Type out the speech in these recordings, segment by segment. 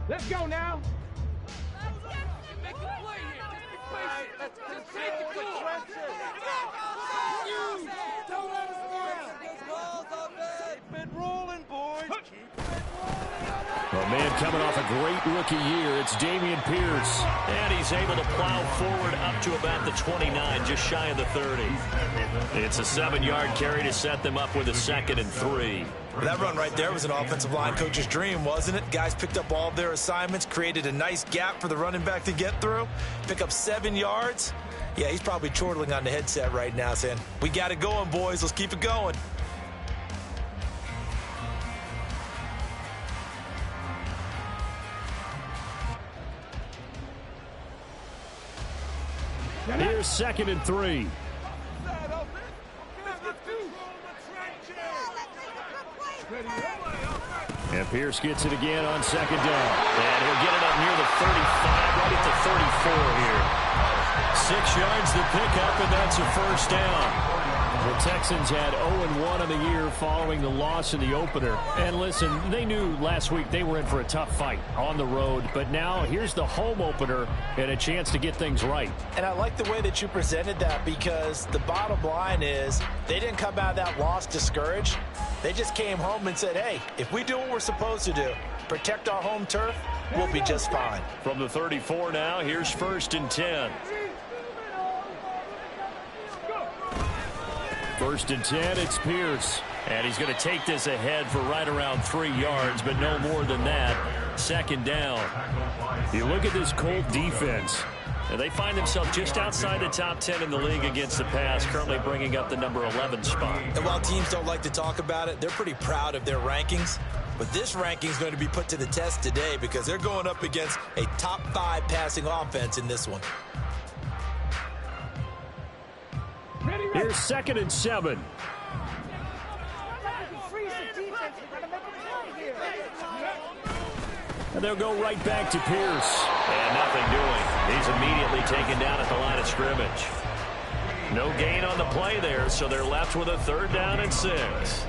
Let's go now. Make a play here. Just take it for trenches. Don't let us down. Good balls on that. Keep it rolling, boys. Keep it rolling. A man coming off a great rookie year, it's Dameon Pierce. And he's able to plow forward up to about the 29, just shy of the 30. It's a 7-yard carry to set them up with a 2nd and 3. That run right there was an offensive line coach's dream, wasn't it? Guys picked up all of their assignments, created a nice gap for the running back to get through, pick up 7 yards. Yeah, he's probably chortling on the headset right now saying, we got it going, boys. Let's keep it going. Here's 2nd and 3. And Pierce gets it again on 2nd down. And he'll get it up near the 35, right at the 34 here. 6 yards to pick up, and that's a 1st down. The Texans had 0-1 on the year following the loss in the opener. And listen, they knew last week they were in for a tough fight on the road. But now here's the home opener and a chance to get things right. And I like the way that you presented that, because the bottom line is they didn't come out of that loss discouraged. They just came home and said, hey, if we do what we're supposed to do, protect our home turf, we'll be just fine. From the 34 now, here's 1st and 10. 1st and 10, it's Pierce. And he's going to take this ahead for right around 3 yards, but no more than that. 2nd down. You look at this Colt defense. And they find themselves just outside the top 10 in the league against the pass, currently bringing up the number 11 spot. And while teams don't like to talk about it, they're pretty proud of their rankings. But this ranking is going to be put to the test today because they're going up against a top 5 passing offense in this one. Here's 2nd and 7. And they'll go right back to Pierce. And nothing doing. He's immediately taken down at the line of scrimmage. No gain on the play there, so they're left with a 3rd down and 6.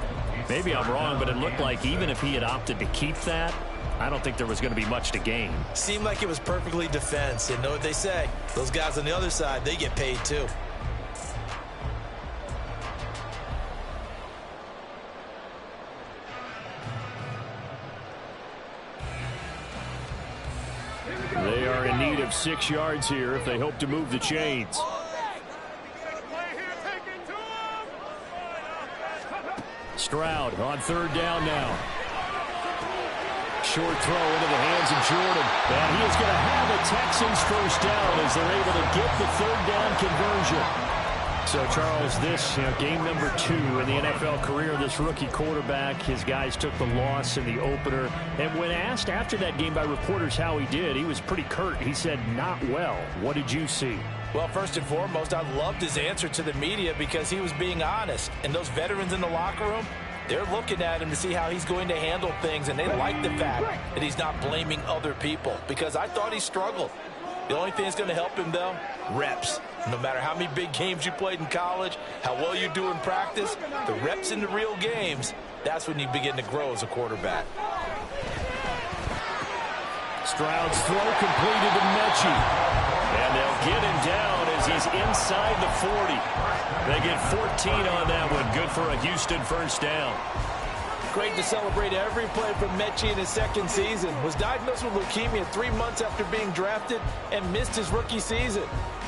Maybe I'm wrong, but it looked like even if he had opted to keep that, I don't think there was going to be much to gain. Seemed like it was perfectly defense. And know what they say? Those guys on the other side, they get paid too. They are in need of 6 yards here if they hope to move the chains. Stroud on 3rd down now. Short throw into the hands of Jordan. And he is going to have a Texans 1st down as they're able to get the 3rd down conversion. So, Charles, this game number 2 in the NFL career of this rookie quarterback. His guys took the loss in the opener. And when asked after that game by reporters how he did, he was pretty curt. He said, not well. What did you see? Well, first and foremost, I loved his answer to the media because he was being honest. And those veterans in the locker room, they're looking at him to see how he's going to handle things. And they like the fact that he's not blaming other people, because I thought he struggled. The only thing that's going to help him, though, reps. No matter how many big games you played in college, how well you do in practice, the reps in the real games, that's when you begin to grow as a quarterback. Stroud's throw completed to Mechie. And they'll get him down as he's inside the 40. They get 14 on that one. Good for a Houston 1st down. Great to celebrate every play from Mechie in his 2nd season. Was diagnosed with leukemia 3 months after being drafted and missed his rookie season.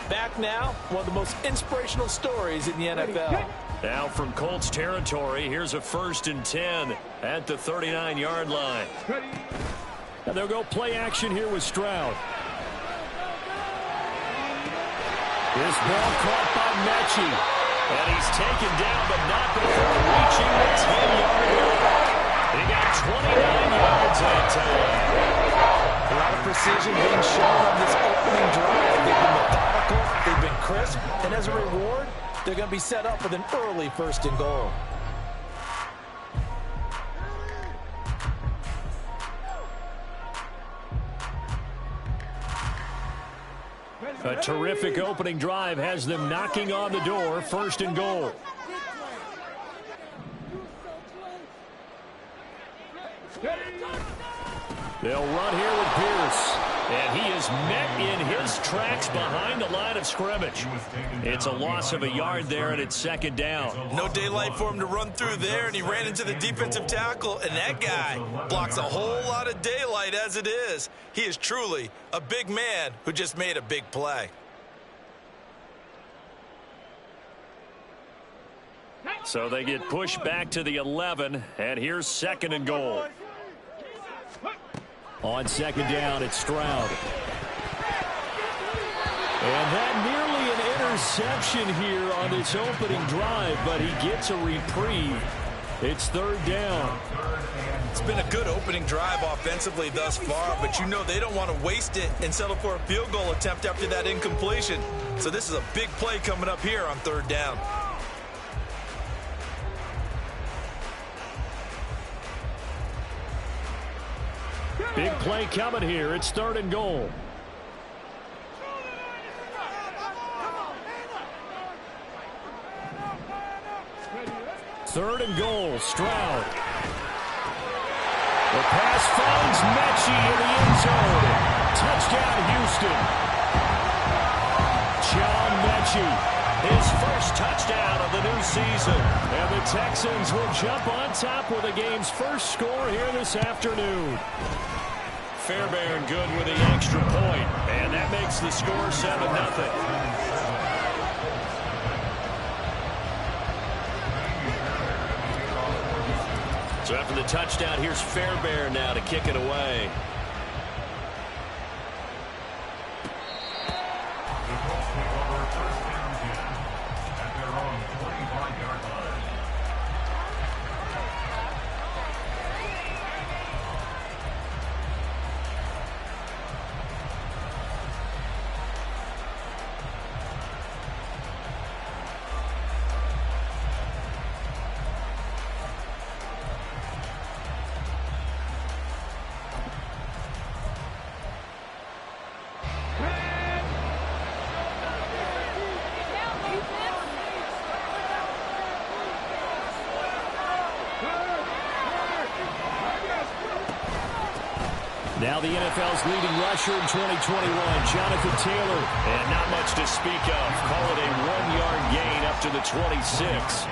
Back now, one of the most inspirational stories in the NFL. Now from Colts territory, here's a 1st and 10 at the 39-yard line. And they'll go play action here with Stroud. This ball caught by Mechie. And he's taken down, but not before reaching the 10-yard line. He got 29 yards that time. A lot of precision being shown on this opening drive. They've been methodical, they've been crisp, and as a reward, they're going to be set up with an early 1st and goal. A terrific opening drive has them knocking on the door. 1st and goal. They'll run here with Pierce. And he is met in his tracks behind the line of scrimmage. It's a loss of a yard there, and it's 2nd down. No daylight for him to run through there, and he ran into the defensive tackle, and that guy blocks a whole lot of daylight as it is. He is truly a big man who just made a big play. So they get pushed back to the 11, and here's 2nd and goal. On 2nd down, it's Stroud. And that nearly an interception here on this opening drive, but he gets a reprieve. It's 3rd down. It's been a good opening drive offensively thus far, but you know they don't want to waste it and settle for a field goal attempt after that incompletion. So this is a big play coming up here on 3rd down. Big play coming here. It's 3rd and goal. Third and goal. Stroud. The pass finds Mechie in the end zone. Touchdown, Houston. John Mechie, his first touchdown of the new season. And the Texans will jump on top with the game's first score here this afternoon. Fairbairn good with the extra point, and that makes the score 7-0. So after the touchdown, here's Fairbairn now to kick it away. Now the NFL's leading rusher in 2021, Jonathan Taylor. And not much to speak of. Call it a 1-yard gain up to the 26.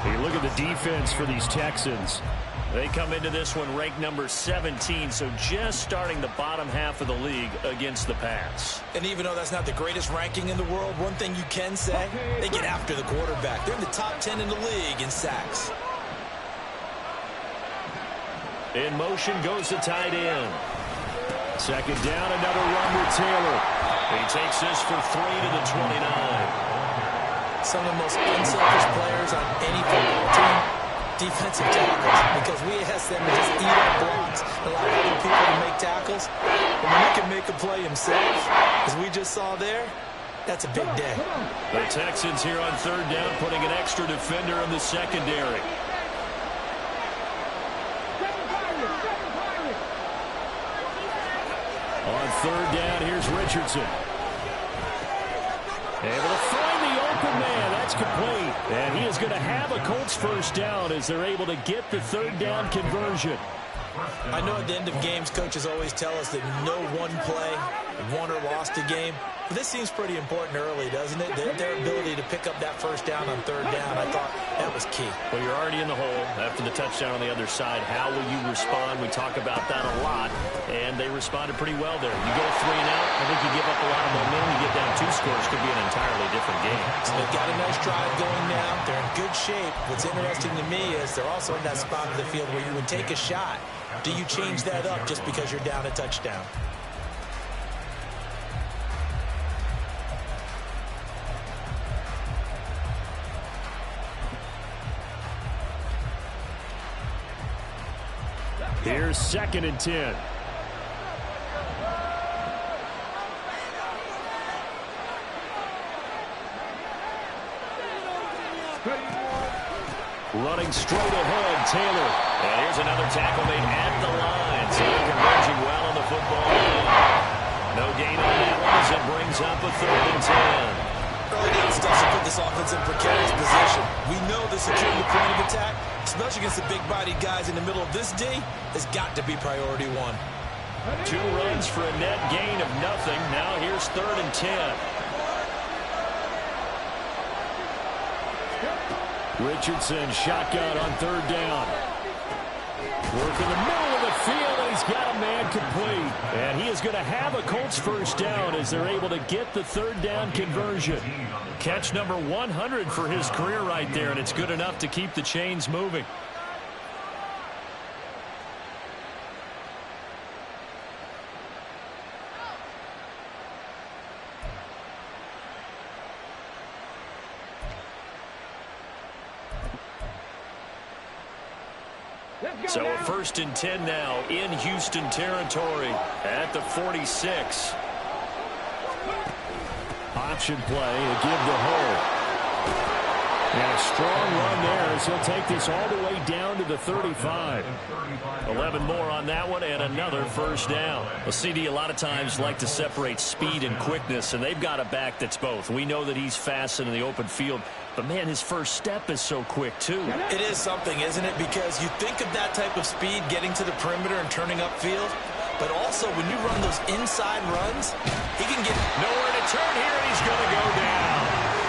Hey, look at the defense for these Texans. They come into this one ranked number 17, so just starting the bottom half of the league against the pass. And even though that's not the greatest ranking in the world, one thing you can say, they get after the quarterback. They're in the top 10 in the league in sacks. In motion goes the tight end. 2nd down, another run with Taylor. He takes this for 3 to the 29. Some of the most unselfish players on any football team, defensive tackles, because we ask them to just eat up blocks, allow other people to make tackles. But when he can make a play himself, as we just saw there, that's a big day. The Texans here on 3rd down, putting an extra defender in the secondary. On 3rd down, here's Richardson. Able to find the open man. That's complete. And he is going to have a Colts first down as they're able to get the 3rd down conversion. I know at the end of games, coaches always tell us that no one play won or lost a game. But this seems pretty important early, doesn't it? Their ability to pick up that first down on 3rd down, I thought that was key. Well, you're already in the hole after the touchdown on the other side. How will you respond? We talk about that a lot, and they responded pretty well there. You go 3 and out, I think you give up a lot of momentum. You get down 2 scores, could be an entirely different game. So they've got a nice drive going now. They're in good shape. What's interesting to me is they're also in that spot of the field where you would take a shot. Do you change that up just because you're down a touchdown? Here's 2nd and 10. Running straight ahead, Taylor. And here's another tackle made at the line. So they're converging well on the football. No gain on that one as as it brings up a 3rd and 10. Early down stuff to put this offense in precarious position. We know the securing the point of attack, especially against the big-bodied guys in the middle of this D, has got to be priority 1. 2 runs for a net gain of nothing. Now here's 3rd and 10. Richardson shotgun on 3rd down. Work in the middle of the field, and he's got a man complete. And he is going to have a Colts 1st down as they're able to get the 3rd down conversion. Catch number 100 for his career right there, and it's good enough to keep the chains moving. So a 1st and 10 now in Houston territory at the 46. Option play, a give to Hull. And a strong run there as he'll take this all the way down to the 35. 11 more on that one and another 1st down. Well, CD a lot of times like to separate speed and quickness, and they've got a back that's both. We know that he's fast in the open field, but man, his first step is so quick too. It is something, isn't it? Because you think of that type of speed getting to the perimeter and turning upfield, but also when you run those inside runs, he can get nowhere to turn here, and he's going to go down.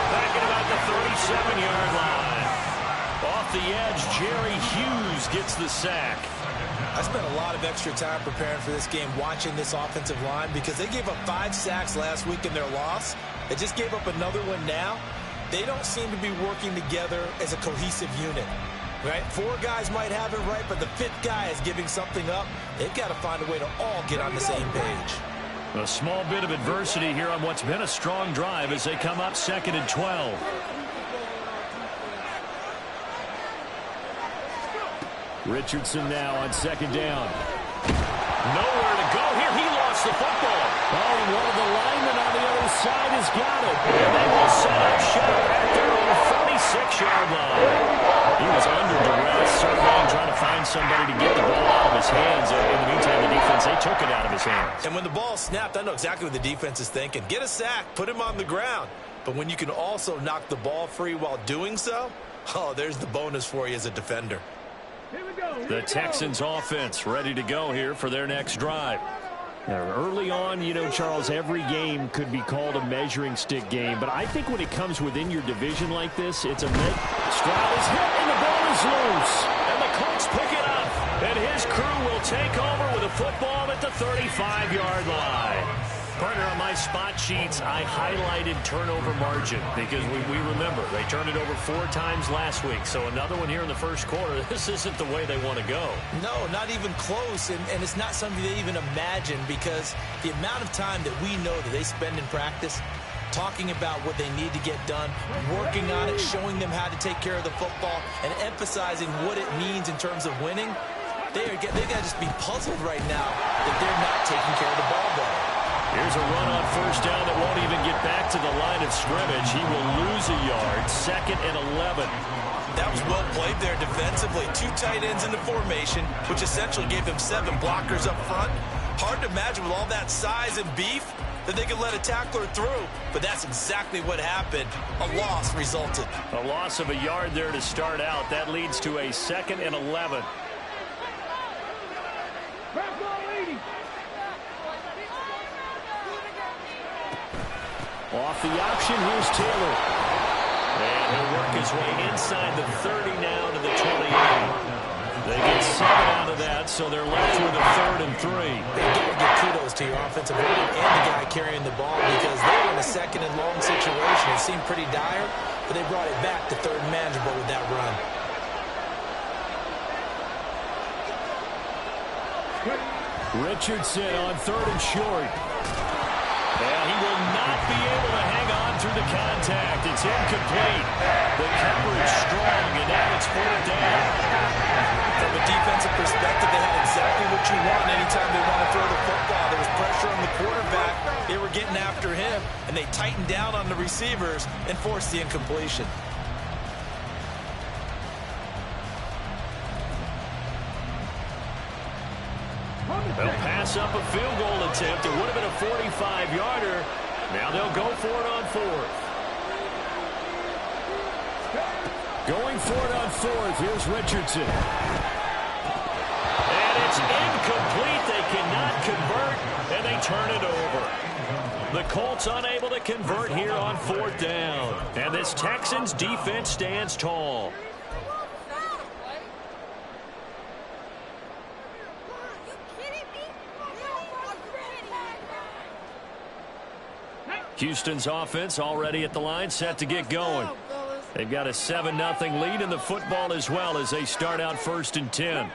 Back at about the 37-yard line. Off the edge, Jerry Hughes gets the sack. I spent a lot of extra time preparing for this game watching this offensive line because they gave up 5 sacks last week in their loss. They just gave up another one now. They don't seem to be working together as a cohesive unit. Right? 4 guys might have it right, but the 5th guy is giving something up. They've got to find a way to all get on the same page. A small bit of adversity here on what's been a strong drive as they come up 2nd and 12. Richardson now on 2nd down. Nowhere to go here. He lost the football. Oh, and one of the linemen on the other side has got it. And they will set up shop at their own 46-yard line. He was under duress, surveying, trying to find somebody to get the ball out of his hands. In the meantime, the defense, they took it out of his hands. And when the ball snapped, I know exactly what the defense is thinking. Get a sack, put him on the ground. But when you can also knock the ball free while doing so, oh, there's the bonus for you as a defender. The Texans offense ready to go here for their next drive. Now, early on, you know, Charles, every game could be called a measuring stick game. But I think when it comes within your division like this, it's a Stroud is hit and the ball is loose. And the Colts pick it up. And his crew will take over with a football at the 35-yard line. Partner, on my spot sheets, I highlighted turnover margin because we remember they turned it over 4 times last week. So another one here in the first quarter. This isn't the way they want to go. No, not even close. And it's not something they even imagine because the amount of time that we know that they spend in practice talking about what they need to get done, working on it, showing them how to take care of the football, and emphasizing what it means in terms of winning, they got to just be puzzled right now that they're not taking care of the ball better. Here's a run on 1st down that won't even get back to the line of scrimmage. He will lose a yard. 2nd and 11. That was well played there defensively. 2 tight ends in the formation, which essentially gave them 7 blockers up front. Hard to imagine with all that size and beef that they could let a tackler through, but that's exactly what happened. A loss resulted. A loss of a yard there to start out. That leads to a 2nd and 11. Off the option, here's Taylor. And he'll work his way inside the 30 now to the 28. They get 7 out of that, so they're left with a 3rd and 3. They got to give kudos to your offensive line and the guy carrying the ball because they were in a 2nd and long situation. It seemed pretty dire, but they brought it back to 3rd and manageable with that run. Richardson on 3rd and short. And he will not be able to hang on through the contact. It's incomplete. The coverage strong, and now it's 4th down. From a defensive perspective, they had exactly what you want anytime they want to throw the football. There was pressure on the quarterback. They were getting after him, and they tightened down on the receivers and forced the incompletion. They'll pass up a field goal attempt. It would have been a 45-yarder, Now they'll go for it on fourth. Going for it on fourth. Here's Richardson. And it's incomplete. They cannot convert, and they turn it over. The Colts unable to convert here on fourth down. And this Texans defense stands tall. Houston's offense already at the line, set to get going. They've got a 7-0 lead in the football as well as they start out 1st and 10.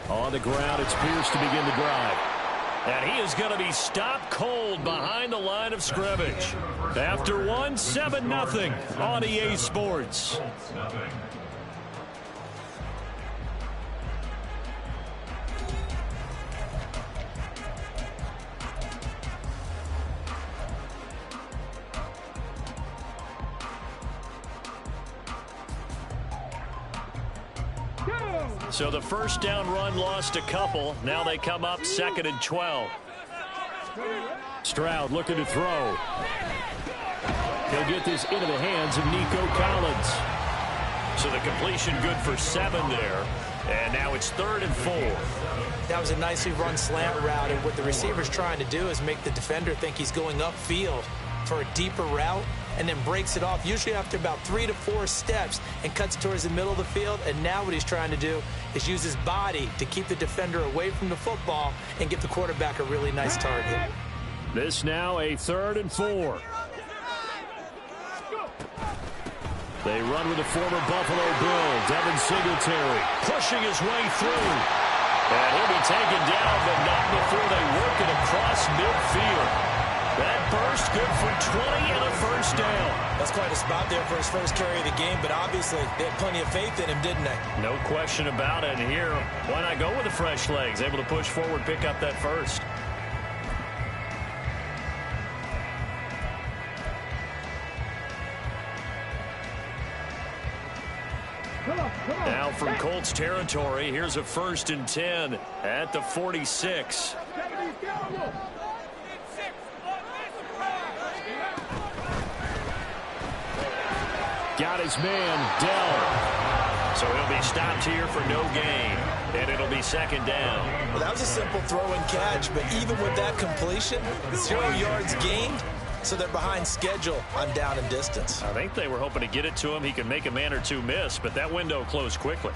On the ground, it's Pierce to begin the drive. And he is going to be stopped cold behind the line of scrimmage. After one, 7-0 on EA Sports. So the first down run lost a couple. Now they come up 2nd and 12. Stroud looking to throw. He'll get this into the hands of Nico Collins. So the completion good for 7 there. And now it's 3rd and 4. That was a nicely run slant route, and what the receiver's trying to do is make the defender think he's going upfield for a deeper route, and then breaks it off, usually after about 3 to 4 steps, and cuts towards the middle of the field. And now what he's trying to do is use his body to keep the defender away from the football and give the quarterback a really nice target. This now a 3rd and 4. They run with the former Buffalo Bill, Devin Singletary, pushing his way through. And he'll be taken down, but not before they work it across midfield. That burst good for 20 and a first down. That's quite a spot there for his first carry of the game, but obviously they had plenty of faith in him, didn't they? No question about it. And here, why not go with the fresh legs? Able to push forward, pick up that first. Now from Colts territory, here's a 1st and 10 at the 46. Got his man, Dell. So he'll be stopped here for no gain, and it'll be 2nd down. Well, that was a simple throw and catch, but even with that completion, 0 yards gained, so they're behind schedule on down and distance. I think they were hoping to get it to him. He could make a man or two miss, but that window closed quickly.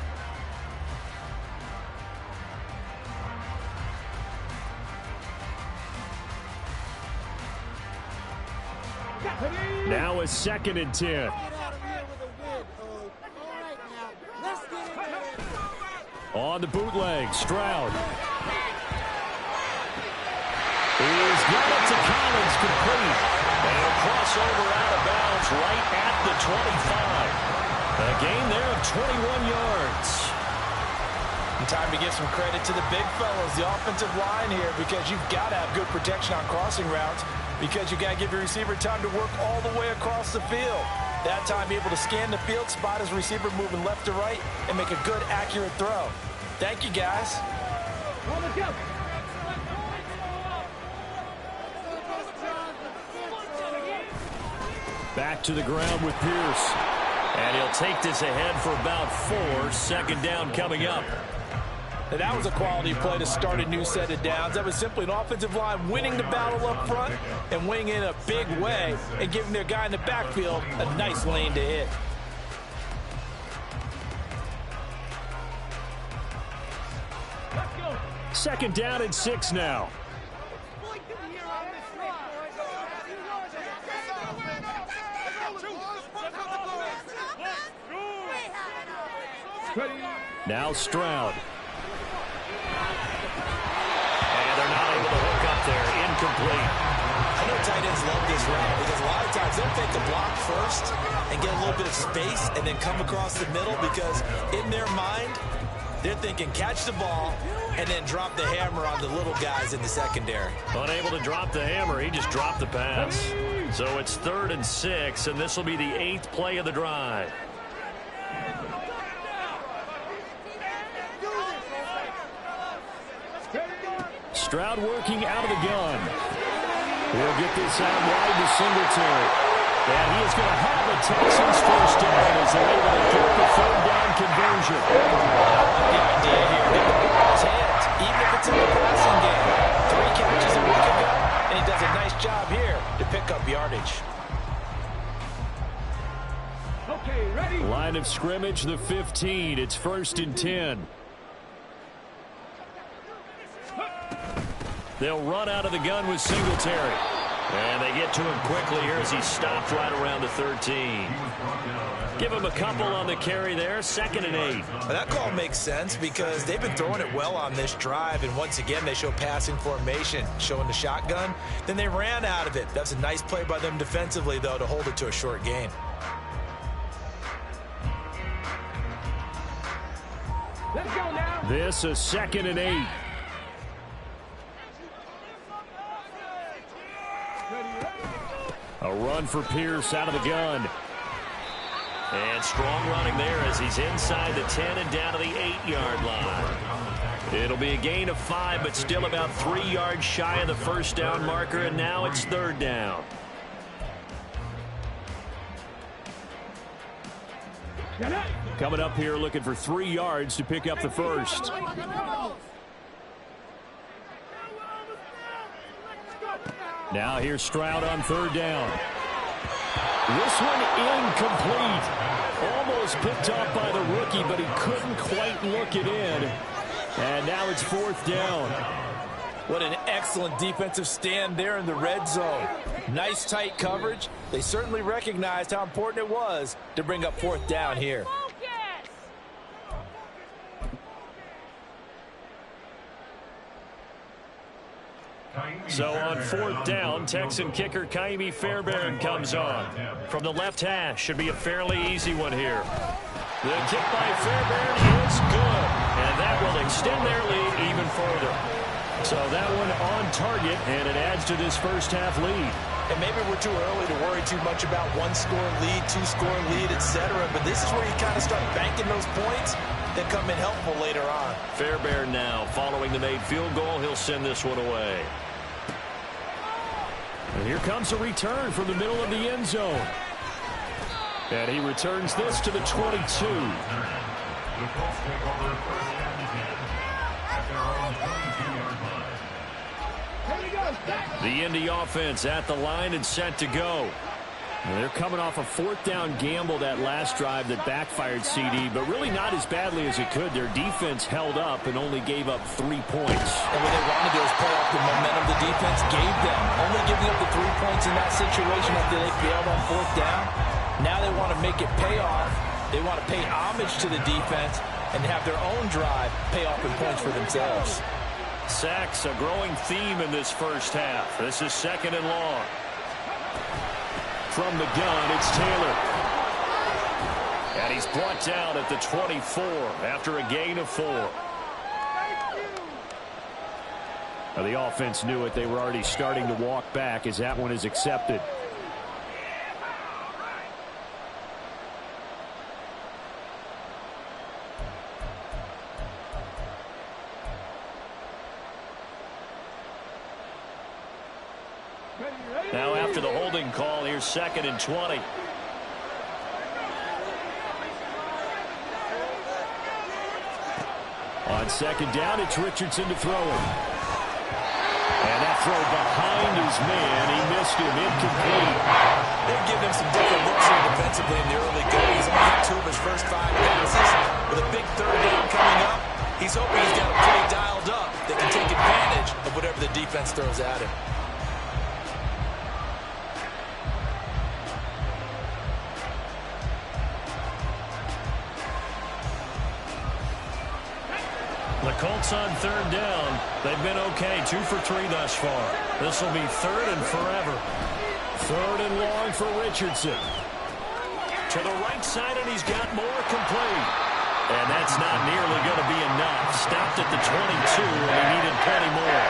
Now a 2nd and 10. On the bootleg, Stroud. He's got it to Collins, complete. And he'll cross over out of bounds right at the 25. A gain there of 21 yards. And time to give some credit to the big fellas, the offensive line here, because you've got to have good protection on crossing routes, because you got to give your receiver time to work all the way across the field. That time, be able to scan the field, spot his receiver moving left to right, and make a good, accurate throw. Thank you, guys. Back to the ground with Pierce. And he'll take this ahead for about 4. 2nd down coming up. Now, that was a quality play to start a new set of downs. That was simply an offensive line winning the battle up front and winning in a big way and giving their guy in the backfield a nice lane to hit. Second down and 6 now. Now Stroud. And they're not able to hook up there. Incomplete. I know tight ends love this route because a lot of times they'll take the block first and get a little bit of space and then come across the middle, because in their mind, they're thinking catch the ball and then drop the hammer on the little guys in the secondary. Unable to drop the hammer, he just dropped the pass. So it's 3rd and 6, and this will be the 8th play of the drive. Stroud working out of the gun. He'll get this out wide to Singletary. And he is going to have a Texans first down as they're able to get the third down conversion. The idea here, get the ball in his hands, even if it's in the passing game. 3 catches a week ago, and he does a nice job here to pick up yardage. Okay, ready? Line of scrimmage, the 15. It's 1st and 10. They'll run out of the gun with Singletary. And they get to him quickly here as he's stopped right around the 13. Give him a couple on the carry there, 2nd and 8. That call makes sense because they've been throwing it well on this drive, and once again they show passing formation, showing the shotgun. Then they ran out of it. That's a nice play by them defensively, though, to hold it to a short gain. Let's go now. This is 2nd and 8. A run for Pierce out of the gun. And strong running there as he's inside the 10 and down to the 8-yard line. It'll be a gain of 5, but still about 3 yards shy of the first down marker, and now it's 3rd down. Coming up here looking for 3 yards to pick up the first. Now here's Stroud on 3rd down. This one incomplete. Almost picked off by the rookie, but he couldn't quite look it in. And now it's 4th down. What an excellent defensive stand there in the red zone. Nice tight coverage. They certainly recognized how important it was to bring up 4th down here. So on 4th down, Texan kicker Kaimi Fairbairn comes on. From the left hash, should be a fairly easy one here. The kick by Fairbairn is good, and that will extend their lead even further. So that one on target, and it adds to this first half lead. And maybe we're too early to worry too much about 1-score lead, 2-score lead, etc. But this is where you kind of start banking those points that come in helpful later on. Fairbairn now following the made field goal. He'll send this one away. And here comes a return from the middle of the end zone. And he returns this to the 22. The Indy offense at the line and set to go. And they're coming off a 4th down gamble that last drive that backfired CD, but really not as badly as it could. Their defense held up and only gave up 3 points. And what they wanted to do is play off the momentum the defense gave them. Only giving up the 3 points in that situation after they failed on 4th down. Now they want to make it pay off. They want to pay homage to the defense and have their own drive pay off in points for themselves. Sacks, a growing theme in this first half. This is 2nd and long. From the gun, it's Taylor. And he's brought down at the 24 after a gain of 4. Now, the offense knew it. They were already starting to walk back as that one is accepted. Now after the holding call, here's 2nd and 20. On 2nd down, it's Richardson to throw it. And that throw behind his man. He missed him, incomplete. They've given him some different looks here defensively in the early going. He's only had 2 of his first 5 passes. With a big 3rd down coming up, he's hoping he's got a play dialed up that can take advantage of whatever the defense throws at him. The Colts on 3rd down. They've been okay, 2 for 3 thus far. This will be 3rd and forever. 3rd and long for Richardson. To the right side, and he's got more complete. And that's not nearly going to be enough. Stopped at the 22, and he needed plenty more.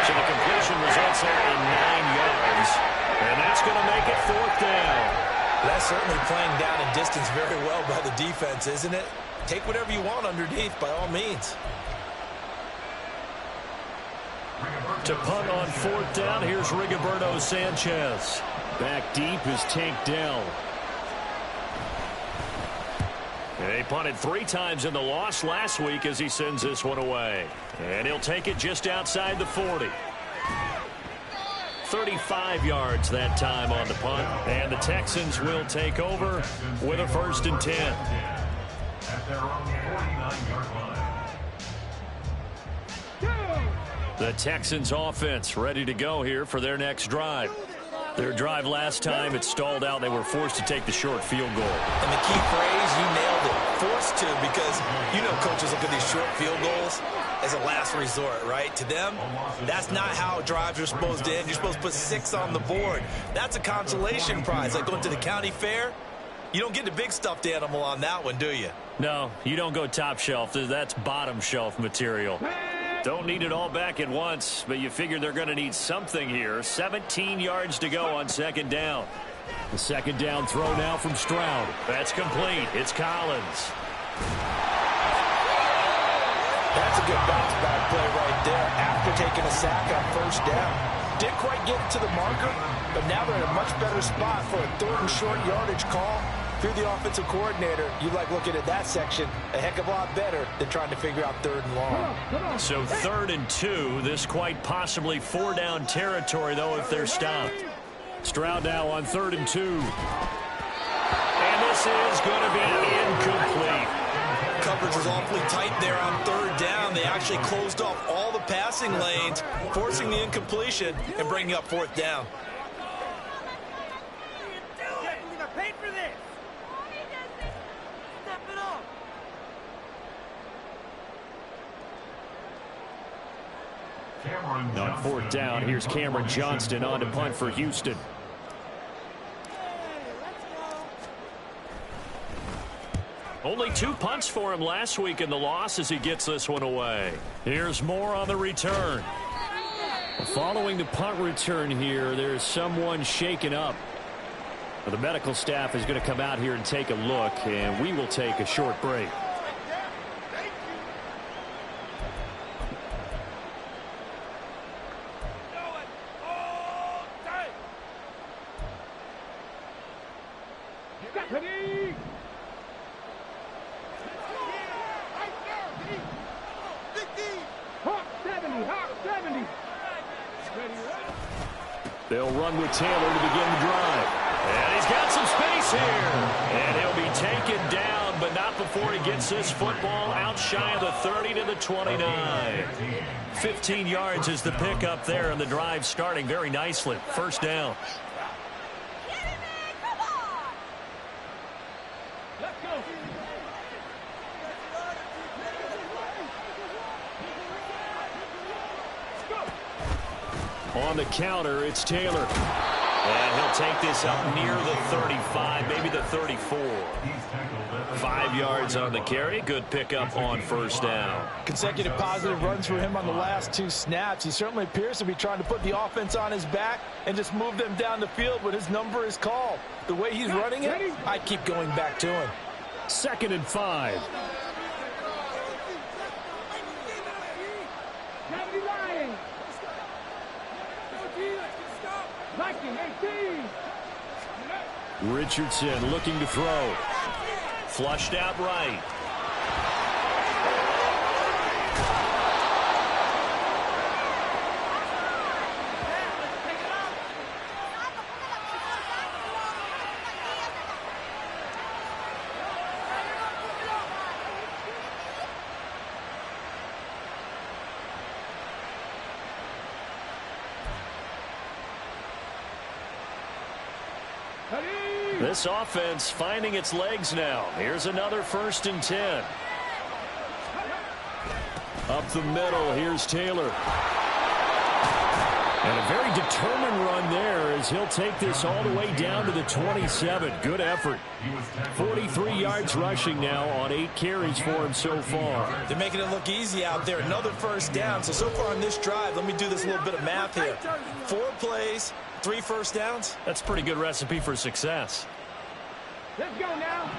So the completion results there in 9 yards. And that's going to make it 4th down. That's certainly playing down in distance very well by the defense, isn't it? Take whatever you want underneath, by all means. To punt on 4th down, here's Rigoberto Sanchez. Back deep is Tank Dell. They punted 3 times in the loss last week as he sends this one away. And he'll take it just outside the 40. 35 yards that time on the punt. And the Texans will take over with a 1st and 10. At their own 49-yard line. The Texans offense ready to go here for their next drive. Their drive last time, it stalled out. They were forced to take the short field goal. And the key phrase, you nailed it. Forced to, because you know coaches look at these short field goals as a last resort, right? To them, that's not how drives are supposed to end. You're supposed to put 6 on the board. That's a consolation prize. Like going to the county fair, you don't get the big stuffed animal on that one, do you? No, you don't go top shelf. That's bottom shelf material. Don't need it all back at once, but you figure they're going to need something here. 17 yards to go on 2nd down. The 2nd down throw now from Stroud. That's complete. It's Collins. That's a good bounce back play right there after taking a sack on 1st down. Didn't quite get it to the marker, but now they're in a much better spot for a 3rd and short yardage call. If you're the offensive coordinator, you like looking at that section a heck of a lot better than trying to figure out 3rd and long. So 3rd and 2, this quite possibly 4-down territory, though, if they're stopped. Stroud now on 3rd and 2. And this is going to be incomplete. Coverage was awfully tight there on 3rd down. They actually closed off all the passing lanes, forcing the incompletion and bringing up 4th down. On 4th down, here's Cameron Johnston on to punt for Houston. Only 2 punts for him last week in the loss as he gets this one away. Here's more on the return. Following the punt return here, there's someone shaken up. Well, the medical staff is going to come out here and take a look, and we will take a short break. They'll run with Taylor to begin the drive. And he's got some space here. And he'll be taken down, but not before he gets this football out shy of the 30 to the 29. 15 yards is the pickup there, and the drive starting very nicely. 1st down. On the counter, it's Taylor. And he'll take this up near the 35, maybe the 34. 5 yards on the carry. Good pickup on 1st down. Consecutive positive runs for him on the last 2 snaps. He certainly appears to be trying to put the offense on his back and just move them down the field when his number is called. The way he's running it, I keep going back to him. 2nd and 5. Richardson looking to throw. Flushed out right. This offense finding its legs now. Here's another 1st and 10. Up the middle, here's Taylor. And a very determined run there as he'll take this all the way down to the 27. Good effort. 43 yards rushing now on 8 carries for him so far. They're making it look easy out there. Another 1st down. So far on this drive, let me do this little bit of math here. 4 plays, 3 1st downs. That's a pretty good recipe for success. Let's go now.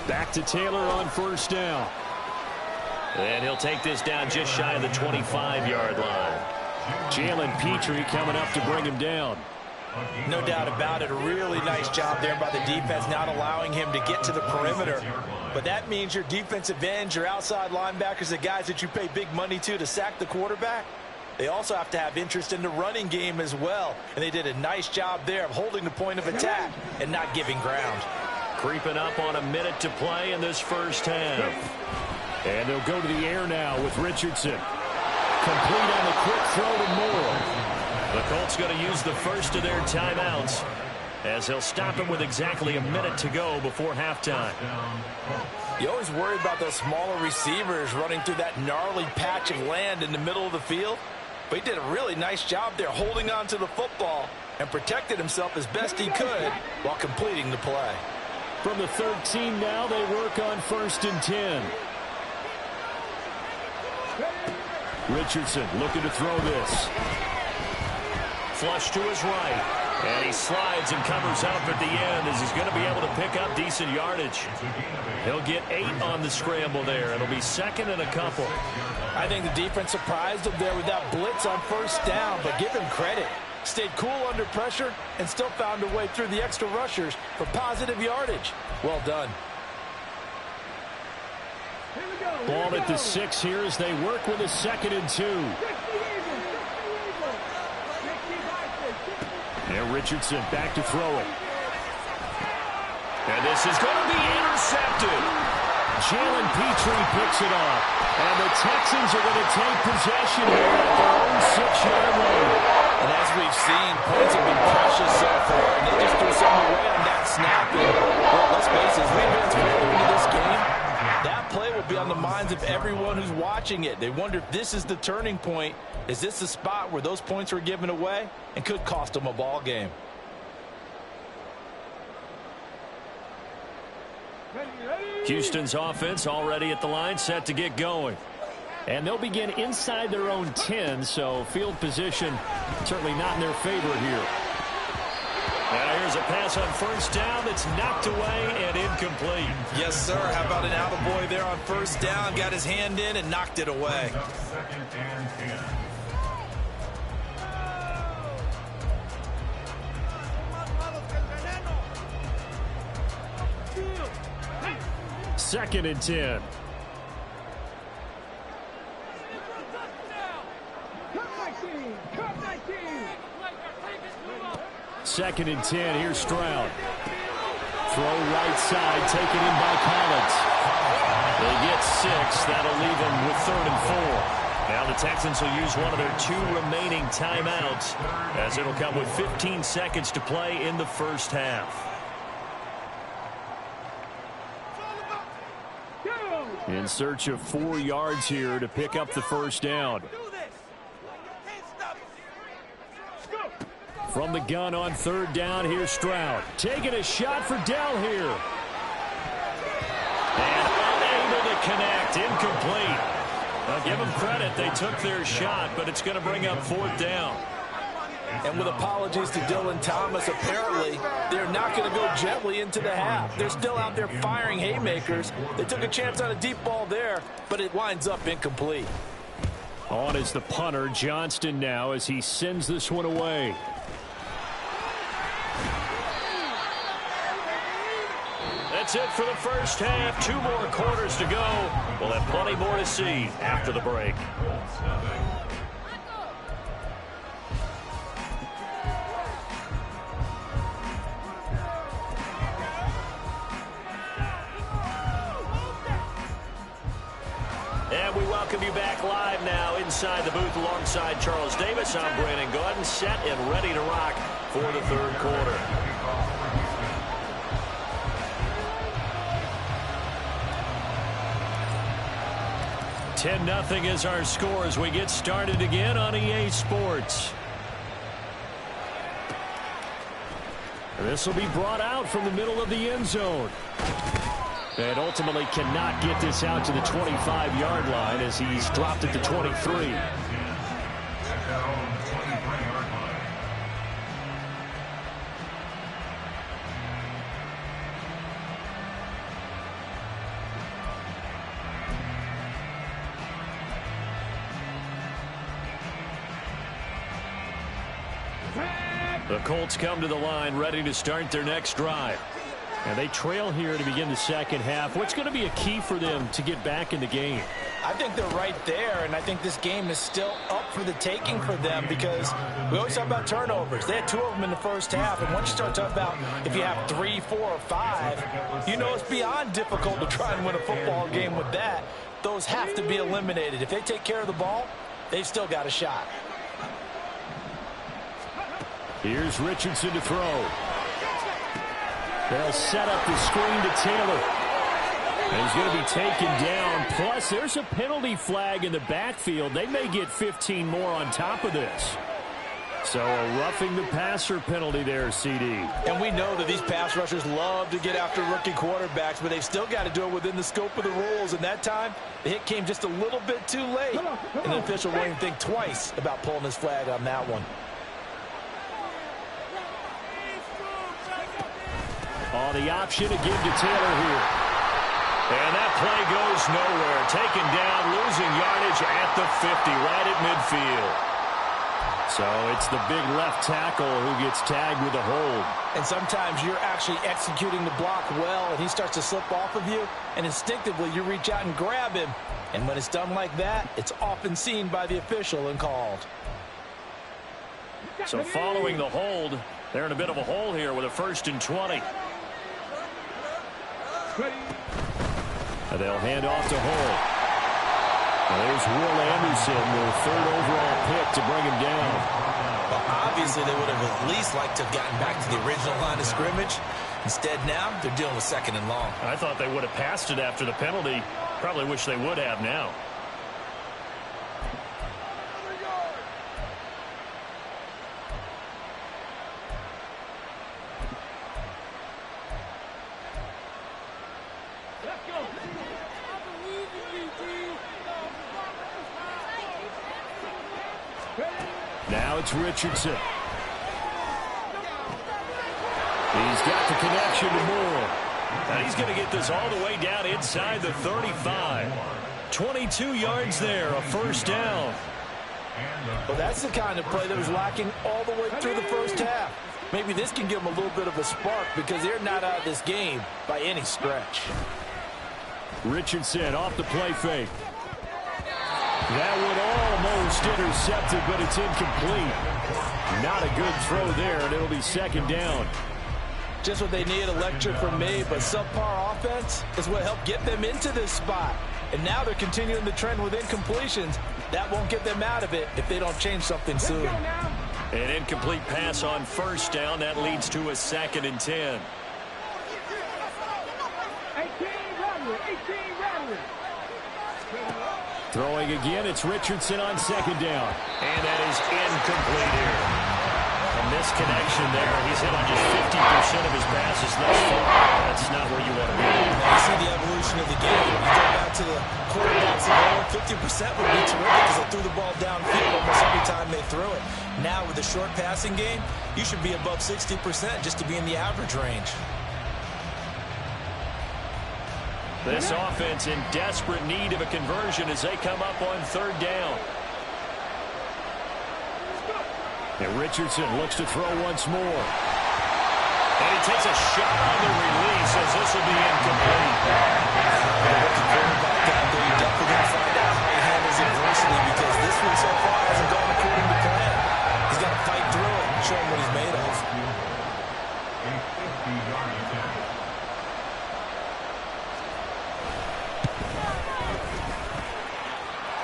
Back to Taylor on first down. And he'll take this down just shy of the 25-yard line. Jalen Petrie coming up to bring him down. No doubt about it. A really nice job there by the defense, not allowing him to get to the perimeter. But that means your defensive ends, your outside linebackers, the guys that you pay big money to sack the quarterback, they also have to have interest in the running game as well. And they did a nice job there of holding the point of attack and not giving ground. Creeping up on a minute to play in this first half. And they'll go to the air now with Richardson. Complete on the quick throw to Moore. The Colts going to use the first of their timeouts as they'll stop him with exactly a minute to go before halftime. You always worry about those smaller receivers running through that gnarly patch of land in the middle of the field. But he did a really nice job there holding on to the football and protected himself as best he could while completing the play. From the 13 now, they work on 1st and 10. Richardson looking to throw this. Flush to his right. And he slides and covers up at the end as he's going to be able to pick up decent yardage. He'll get 8 on the scramble there. It'll be 2nd and a couple. I think the defense surprised him there with that blitz on first down, but give him credit. Stayed cool under pressure and still found a way through the extra rushers for positive yardage. Well done. Ball at the 6 here as they work with a 2nd and 2. And Richardson back to throw it. And this is going to be intercepted. Jalen Petrie picks it off. And the Texans are going to take possession here at their own 6-yard line. And as we've seen, points have been precious so far, and they just threw something away on that snap. And, well, let's face it, as we advance further into this game, that play will be on the minds of everyone who's watching it. They wonder if this is the turning point. Is this the spot where those points were given away and could cost them a ball game? Houston's offense already at the line, set to get going. And they'll begin inside their own 10, so field position certainly not in their favor here. Now here's a pass on first down that's knocked away and incomplete. Yes, sir. How about an attaboy there on first down? Got his hand in and knocked it away. 2nd and 10. Second and 10. Second and 10. Here's Stroud. Throw right side, taken in by Collins. They get 6. That'll leave them with 3rd and 4. Now the Texans will use one of their 2 remaining timeouts as it'll come with 15 seconds to play in the first half. In search of 4 yards here to pick up the first down. From the gun on 3rd down, here's Stroud. Taking a shot for Dell here. And unable to connect. Incomplete. Now give them credit. They took their shot, but it's going to bring up 4th down. And with apologies to Dylan Thomas, apparently they're not going to go gently into the half. They're still out there firing haymakers. They took a chance on a deep ball there, but it winds up incomplete. On is the punter, Johnston, now as he sends this one away. That's it for the first half. 2 more quarters to go. We'll have plenty more to see after the break. And we welcome you back live now inside the booth alongside Charles Davis. I'm Brandon Gordon, set and ready to rock for the 3rd quarter. $10-0 is our score as we get started again on EA Sports. This will be brought out from the middle of the end zone. And ultimately cannot get this out to the 25-yard line as he's dropped at the 23. The Colts come to the line ready to start their next drive. And they trail here to begin the second half. What's going to be a key for them to get back in the game? I think they're right there, and I think this game is still up for the taking for them because we always talk about turnovers. They had 2 of them in the first half, and once you start talking about if you have 3, 4, or 5, you know it's beyond difficult to try and win a football game with that. Those have to be eliminated. If they take care of the ball, they've still got a shot. Here's Richardson to throw. They'll set up the screen to Taylor. And he's going to be taken down. Plus, there's a penalty flag in the backfield. They may get 15 more on top of this. So a roughing the passer penalty there, CD. And we know that these pass rushers love to get after rookie quarterbacks, but they've still got to do it within the scope of the rules. And that time, the hit came just a little bit too late. And the official won't even think twice about pulling his flag on that one. Oh, the option to give to Taylor here. And that play goes nowhere. Taken down, losing yardage at the 50, right at midfield. So it's the big left tackle who gets tagged with a hold. And sometimes you're actually executing the block well, and he starts to slip off of you, and instinctively you reach out and grab him. And when it's done like that, it's often seen by the official and called. So following the hold, they're in a bit of a hole here with a 1st and 20. And they'll hand off to Hull. And there's Will Anderson, the 3rd overall pick to bring him down. Well, obviously they would have at least liked to have gotten back to the original line of scrimmage. Instead now, they're dealing with 2nd and long. I thought they would have passed it after the penalty. Probably wish they would have now. Now it's Richardson. He's got the connection to Moore. And he's going to get this all the way down inside the 35. 22 yards there, a 1st down. Well, that's the kind of play that was lacking all the way through the first half. Maybe this can give them a little bit of a spark because they're not out of this game by any stretch. Richardson off the play fake. That would almost intercept it, but it's incomplete. Not a good throw there, and it'll be 2nd down. Just what they need, a lecture from me, but subpar offense is what helped get them into this spot. And now they're continuing the trend with incompletions. That won't get them out of it if they don't change something soon. An incomplete pass on 1st down. That leads to a 2nd and 10. 18 Rattler. Throwing again, it's Richardson on 2nd down. And that is incomplete here. A misconnection there. He's hit on just 50% of his passes thus far. That's not where you want to be. Now you see the evolution of the game. You go back to the quarterbacks of old, 50% would be terrific because they threw the ball downfield almost every time they threw it. Now with the short passing game, you should be above 60% just to be in the average range. This offense in desperate need of a conversion as they come up on 3rd down. And Richardson looks to throw once more. And he takes a shot on the release as this will be incomplete. With the quarterback down there, you're definitely going to find out how he handles adversity because this one so far hasn't gone according to plan. He's got to fight through it and show him what he's made of.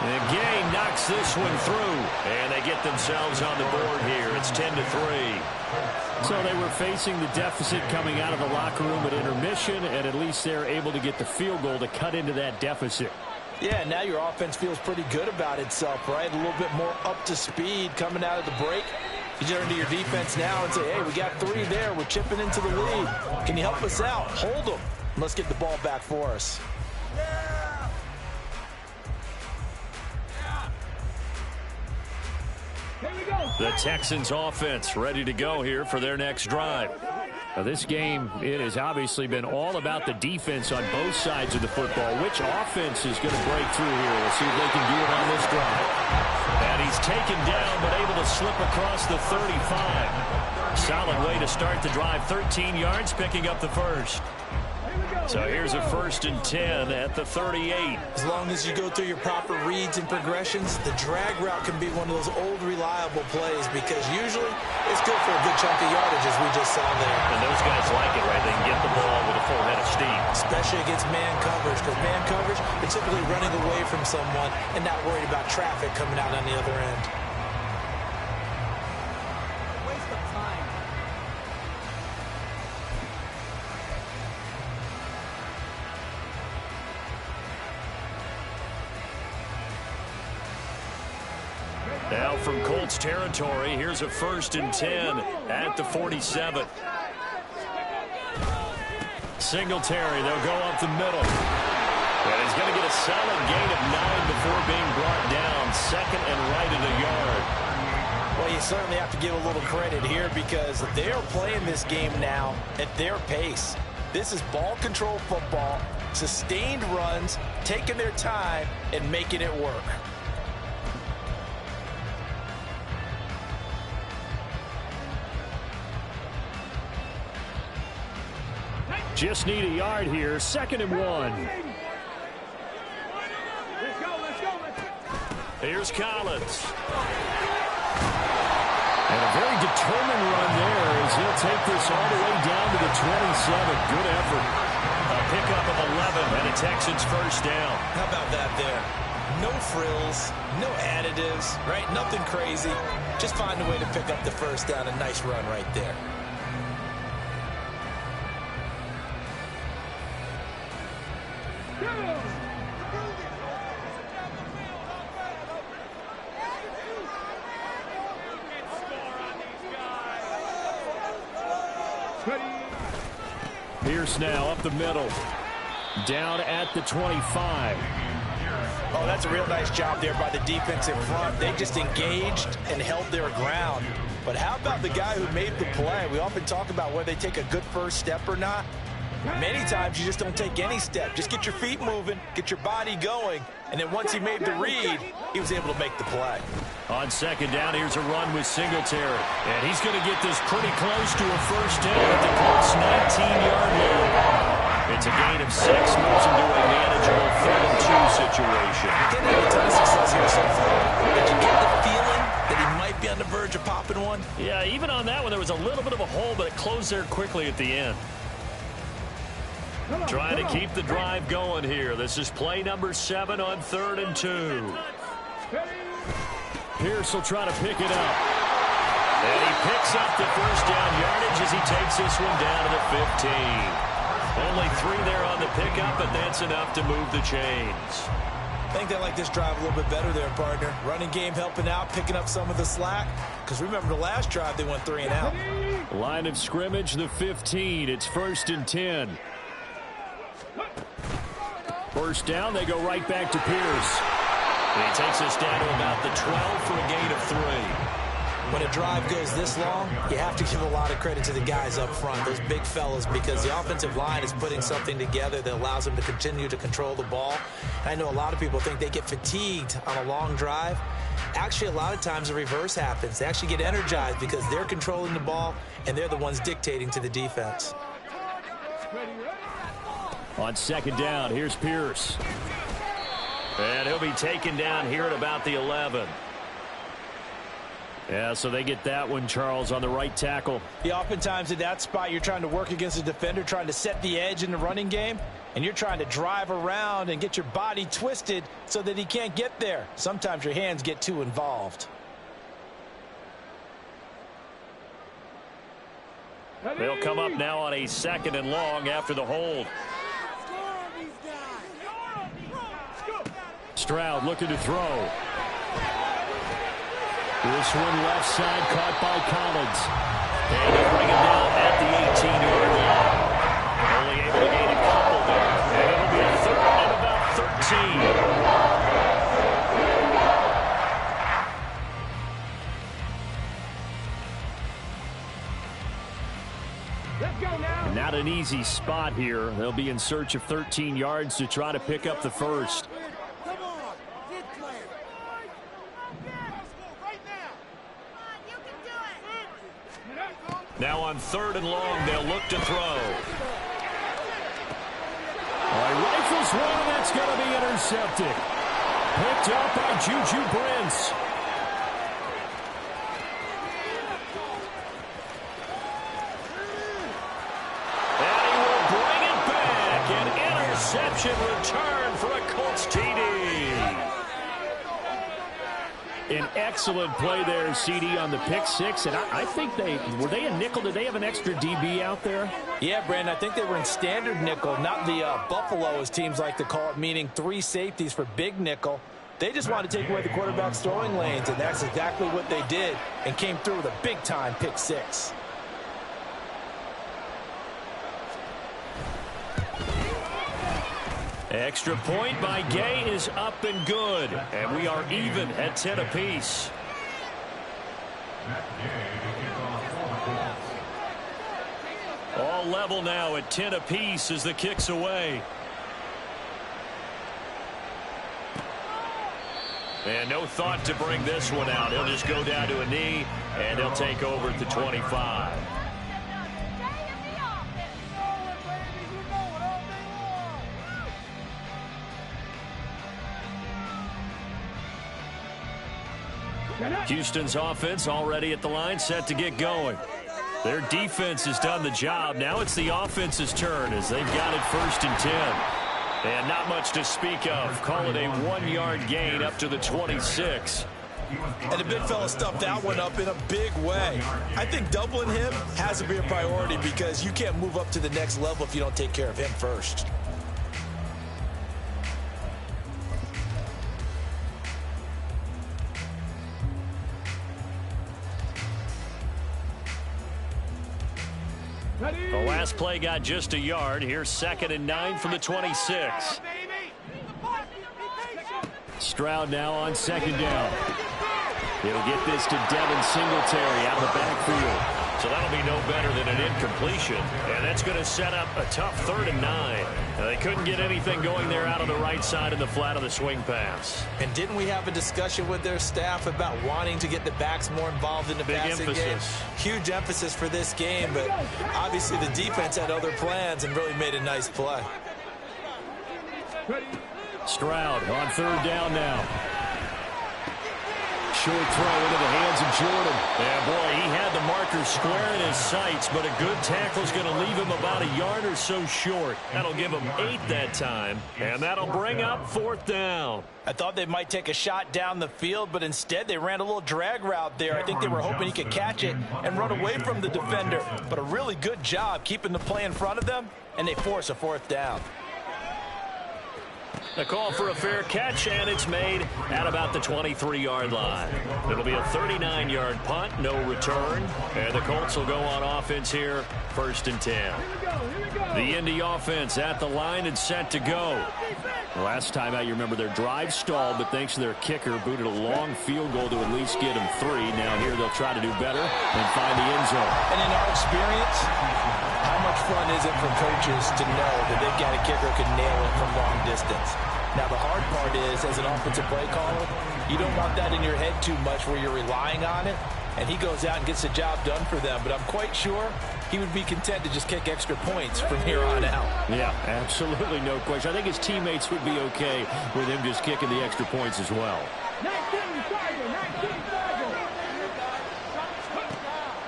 And Gay knocks this one through, and they get themselves on the board here. It's 10-3. So they were facing the deficit coming out of the locker room at intermission, and at least they're able to get the field goal to cut into that deficit. Yeah, now your offense feels pretty good about itself, right? A little bit more up to speed coming out of the break. You turn to your defense now and say, hey, we got 3 there. We're chipping into the lead. Can you help us out? Hold them. Let's get the ball back for us. The Texans offense ready to go here for their next drive. Now this game, it has obviously been all about the defense on both sides of the football. Which offense is going to break through here? We'll see if they can do it on this drive. And And he's taken down, but able to slip across the 35. Solid way to start the drive. 13 yards, picking up the first. So here's a 1st and 10 at the 38. As long as you go through your proper reads and progressions, the drag route can be one of those old reliable plays because usually it's good for a good chunk of yardage, as we just saw there. And those guys like it, right? They can get the ball with a full head of steam. Especially against man coverage, because man coverage, they're typically running away from someone and not worried about traffic coming out on the other end. Waste of time. Now from Colts territory, here's a 1st and 10 at the 47. Singletary, they'll go up the middle. And he's going to get a solid gain of 9 before being brought down. 2nd and right at a yard. Well, you certainly have to give a little credit here because they are playing this game now at their pace. This is ball control football, sustained runs, taking their time and making it work. Just need a yard here. 2nd and 1. Let's go. Here's Collins. And a very determined run there as he'll take this all the way down to the 27. Good effort. A pickup of 11 and a Texans 1st down. How about that there? No frills, no additives, right? Nothing crazy. Just find a way to pick up the 1st down. A nice run right there. Pierce now up the middle. Down at the 25. Oh, that's a real nice job there by the defense in front. They just engaged and held their ground. But how about the guy who made the play? We often talk about whether they take a good 1st step or not. Many times you just don't take any step. Just get your feet moving, get your body going, and then once he made the read, he was able to make the play. On 2nd down, here's a run with Singletary. And he's going to get this pretty close to a 1st down at the Colts' 19-yard line. It's a gain of 6, moves him to a manageable 3rd and 2 situation. Getting a ton of success here so far. Did you get the feeling that he might be on the verge of popping one? Yeah, even on that one, there was a little bit of a hole, but it closed there quickly at the end. Trying to keep the drive going here. This is play number 7 on 3rd and 2. Pierce will try to pick it up. And he picks up the 1st down yardage as he takes this one down to the 15. Only 3 there on the pickup, but that's enough to move the chains. I think they like this drive a little bit better there, partner. Running game helping out, picking up some of the slack. Because remember the last drive, they went 3 and out. Line of scrimmage, the 15. It's 1st and 10. 1st down, they go right back to Pierce. And he takes us down to about the 12 for a gain of 3. When a drive goes this long, you have to give a lot of credit to the guys up front, those big fellas, because the offensive line is putting something together that allows them to continue to control the ball. I know a lot of people think they get fatigued on a long drive. Actually, a lot of times the reverse happens. They actually get energized because they're controlling the ball, and they're the ones dictating to the defense. On 2nd down, here's Pierce. And he'll be taken down here at about the 11. Yeah, so they get that one, Charles, on the right tackle. Yeah, oftentimes at that spot, you're trying to work against a defender, trying to set the edge in the running game, and you're trying to drive around and get your body twisted so that he can't get there. Sometimes your hands get too involved. They'll come up now on a 2nd and long after the hold. Stroud looking to throw. This one left side caught by Collins. And they bring him down at the 18-yard line. Only able to gain a couple there. And it'll be a 3rd and about 13. Let's go now. Not an easy spot here. They'll be in search of 13 yards to try to pick up the 1st. Now on 3rd and long, they'll look to throw. All right, rifles one, that's going to be intercepted. Picked up by Juju Brents. And he will bring it back. An interception return for a Colts TD. An excellent play there, CD, on the pick six. And I think were they a nickel? Did they have an extra DB out there? Yeah, Brandon, I think they were in standard nickel, not the Buffalo, as teams like to call it, meaning 3 safeties for big nickel. They just wanted to take away the quarterback's throwing lanes, and that's exactly what they did, and came through with a big-time pick six. Extra point by Gay is up and good. And we are even at 10 apiece. All level now at 10 apiece as the kick's away. And no thought to bring this one out. He'll just go down to a knee, and he'll take over at the 25. Houston's offense already at the line, set to get going. Their defense has done the job. Now it's the offense's turn as they've got it 1st and 10. And not much to speak of. Call it a 1-yard gain up to the 26. And the big fella stuffed that one up in a big way. I think doubling him has to be a priority because you can't move up to the next level if you don't take care of him first. The last play got just a yard. Here's 2nd and 9 from the 26. Stroud now on 2nd down. He'll get this to Devin Singletary out of the backfield. So that'll be no better than an incompletion. And that's going to set up a tough 3rd and 9. They couldn't get anything going there out of the right side in the flat of the swing pass. And didn't we have a discussion with their staff about wanting to get the backs more involved in the passing game? Huge emphasis for this game, but obviously the defense had other plans and really made a nice play. Stroud on 3rd down now. Short throw into the hands of Jordan. Yeah, boy, he had the marker square in his sights, but a good tackle is going to leave him about a yard or so short. That'll give him 8 that time, and that'll bring up 4th down. I thought they might take a shot down the field, but instead they ran a little drag route there. I think they were hoping he could catch it and run away from the defender, but a really good job keeping the play in front of them, and they force a 4th down. A call for a fair catch, and it's made at about the 23-yard line. It'll be a 39-yard punt, no return, and the Colts will go on offense here, 1st and 10. The Indy offense at the line and set to go. Last time out, you remember their drive stalled, but thanks to their kicker, booted a long field goal to at least get them 3. Now here they'll try to do better and find the end zone. And in our experience, how much fun is it for coaches to know that they've got a kicker who can nail it from long distance? Now, the hard part is, as an offensive play caller, you don't want that in your head too much where you're relying on it, and he goes out and gets the job done for them. But I'm quite sure he would be content to just kick extra points from here on out. Yeah, absolutely no question. I think his teammates would be okay with him just kicking the extra points as well.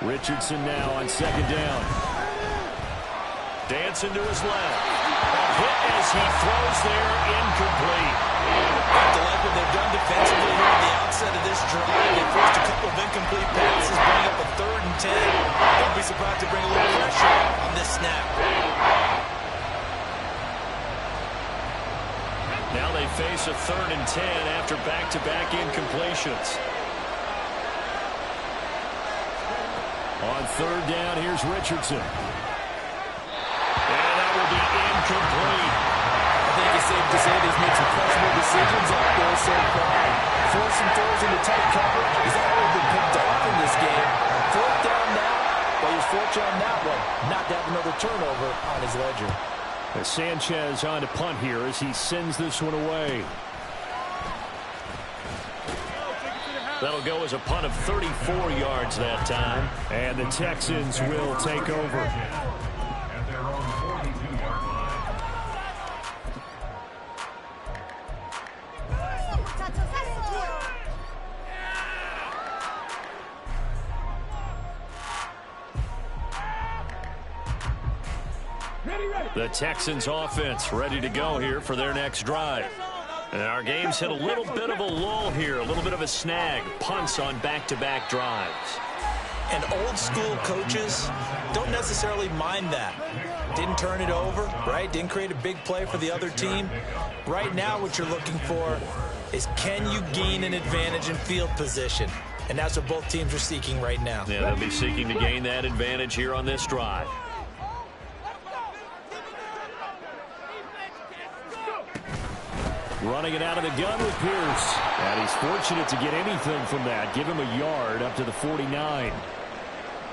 Richardson now on 2nd down. Dancing to his left. A hit as he throws there, incomplete. To like what they've done defensively here at the outset of this drive. They forced a couple of incomplete passes, bring up a 3rd and 10. Don't be surprised to bring a little pressure on this snap. Now they face a 3rd and 10 after back-to-back incompletions. On 3rd down, here's Richardson. And that will be incomplete. I think it's safe to say they've made some questionable decisions out there so far. Forcing throws into tight coverage. He's already been picked off in this game. 4th down now, but he's fortunate on that one not to have another turnover on his ledger. Sanchez on to punt here as he sends this one away. That'll go as a punt of 34 yards that time. And the Texans will take over. At their own 42-yard line. The Texans offense ready to go here for their next drive. And our game's hit a little bit of a lull here, a little bit of a snag. Punts on back-to-back drives. And old school coaches don't necessarily mind that. Didn't turn it over, right? Didn't create a big play for the other team. Right now what you're looking for is, can you gain an advantage in field position? And that's what both teams are seeking right now. Yeah, they'll be seeking to gain that advantage here on this drive. Running it out of the gun with Pierce. And he's fortunate to get anything from that. Give him a yard up to the 49.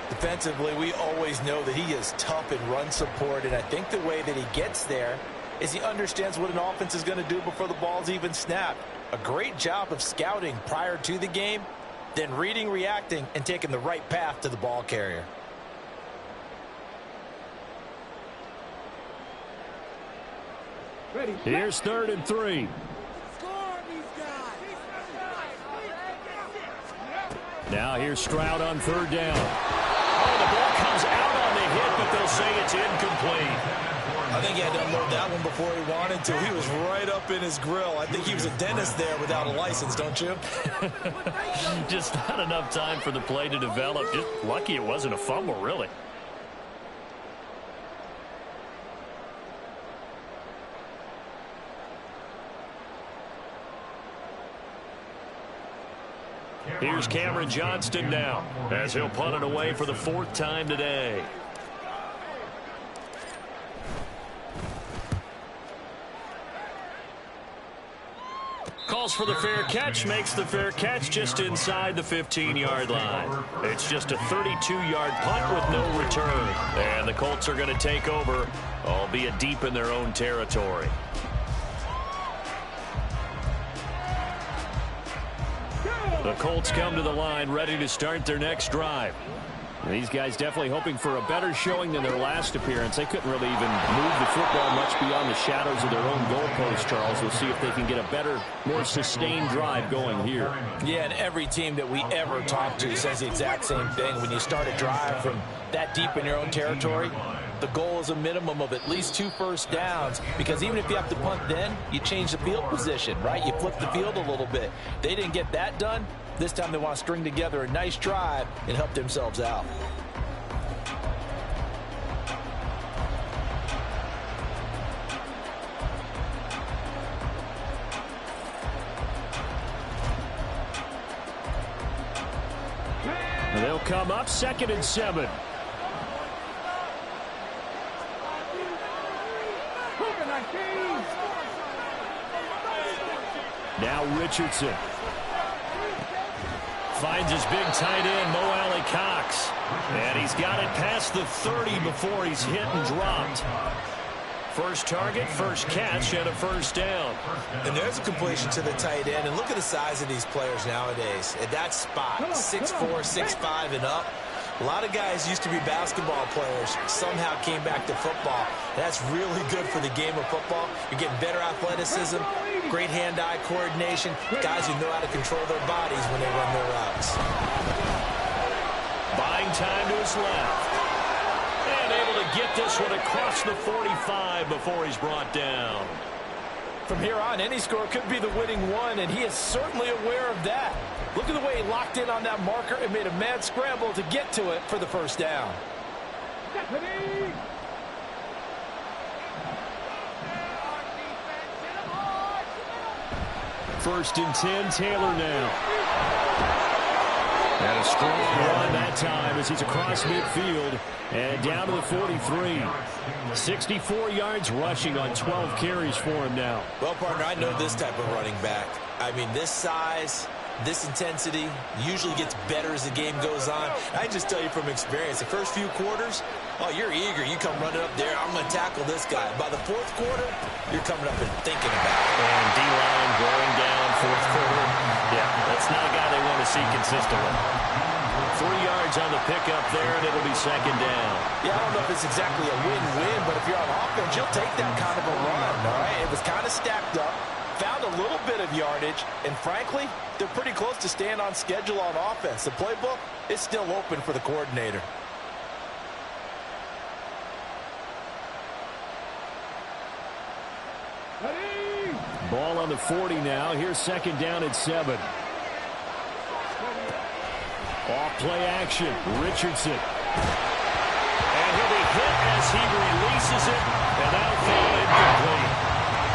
Defensively, we always know that he is tough in run support, and I think the way that he gets there is he understands what an offense is going to do before the ball's even snapped. A great job of scouting prior to the game, then reading, reacting, and taking the right path to the ball carrier. Here's 3rd and 3. Now here's Stroud on 3rd down. Oh, the ball comes out on the hit, but they'll say it's incomplete. I think he had to unload that one before he wanted to. He was right up in his grill. I think he was a dentist there without a license, don't you? Just not enough time for the play to develop. Just lucky it wasn't a fumble, really. Here's Cameron Johnston now, as he'll punt it away for the 4th time today. Calls for the fair catch, makes the fair catch just inside the 15-yard line. It's just a 32-yard punt with no return. And the Colts are going to take over, albeit deep in their own territory. The Colts come to the line ready to start their next drive. And these guys definitely hoping for a better showing than their last appearance. They couldn't really even move the football much beyond the shadows of their own goalpost, Charles. We'll see if they can get a better, more sustained drive going here. Yeah, and every team that we ever talk to says the exact same thing. When you start a drive from that deep in your own territory, the goal is a minimum of at least 2 first downs, because even if you have to punt then, you change the field position, right? You flip the field a little bit. They didn't get that done. This time they want to string together a nice drive and help themselves out. And they'll come up 2nd and 7. Now Richardson. Finds his big tight end, Mo Alley Cox. And he's got it past the 30 before he's hit and dropped. First target, first catch, and a first down. And there's a completion to the tight end. And look at the size of these players nowadays. At that spot, 6'4", 6'5", and up. A lot of guys used to be basketball players, somehow came back to football. That's really good for the game of football. You're getting better athleticism, great hand-eye coordination, guys who know how to control their bodies when they run their routes. Buying time to his left. And able to get this one across the 45 before he's brought down. From here on, any score could be the winning one, and he is certainly aware of that. Look at the way he locked in on that marker and made a mad scramble to get to it for the first down. First and 10, Taylor now. And a strong run that time as he's across midfield and down to the 43. 64 yards rushing on 12 carries for him now. Well, partner, I know this type of running back. I mean, this size, this intensity usually gets better as the game goes on. I just tell you from experience, the first few quarters, oh, you're eager. You come running up there, I'm going to tackle this guy. By the 4th quarter, you're coming up and thinking about it. And D-line going down 4th quarter. Yeah, that's not a guy they want to see consistently. 3 yards on the pickup there, and it'll be second down. Yeah, I don't know if it's exactly a win-win, but if you're on offense, you'll take that kind of a run, all right? It was kind of stacked up, found a little bit of yardage, and frankly, they're pretty close to staying on schedule on offense. The playbook is still open for the coordinator. Ball on the 40 now. Here's second down at 7. Off play action. Richardson. And he'll be hit as he releases it, and that'll fall incomplete.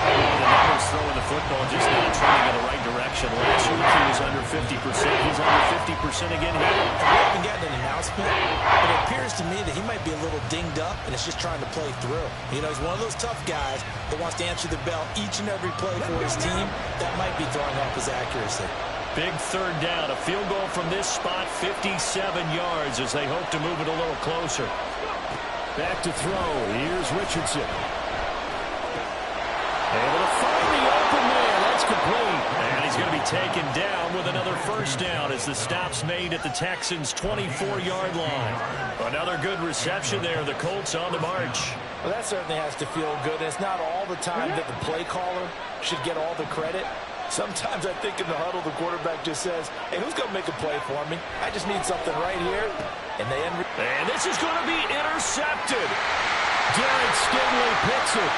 The numbers throwing the football just not trending in the right direction. Last week he was under 50%. He's under 50% again here. We haven't gotten an announcement, but it appears to me that he might be a little dinged up and is just trying to play through. You know, he's one of those tough guys that wants to answer the bell each and every play for his team. That might be throwing off his accuracy. Big third down. A field goal from this spot, 57 yards as they hope to move it a little closer. Back to throw. Here's Richardson. Able to find the open man. That's complete. And he's going to be taken down with another first down as the stop's made at the Texans' 24-yard line. Another good reception there. The Colts on the march. Well, that certainly has to feel good. It's not all the time that the play caller should get all the credit. Sometimes I think in the huddle, the quarterback just says, hey, who's going to make a play for me? I just need something right here. And this is going to be intercepted. Derek Stingley picks it.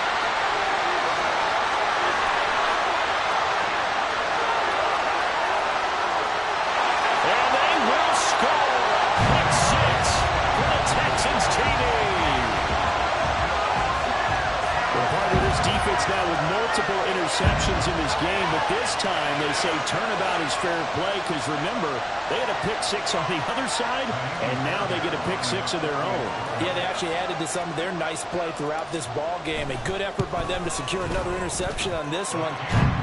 And they will score. Pick 6 for the Texans TD. Part of this defense now with multiple interceptions in this game, but this time they say turnabout is fair play because remember, they had a pick 6 on the other side, and now they get a pick 6 of their own. Yeah, they actually added to some of their nice play throughout this ball game. A good effort by them to secure another interception on this one.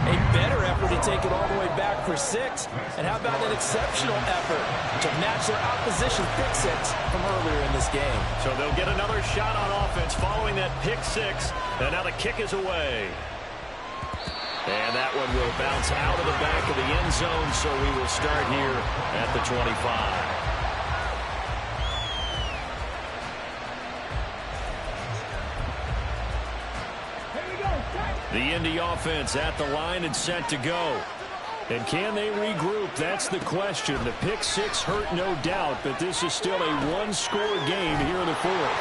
A better effort to take it all the way back for 6. And how about an exceptional effort to match their opposition pick 6 from earlier in this game. So they'll get another shot on offense following that pick 6. And now the kick is away. And that one will bounce out of the back of the end zone, so we will start here at the 25. The Indy offense at the line and set to go. And can they regroup? That's the question. The pick 6 hurt, no doubt, but this is still a one-score game here in the fourth.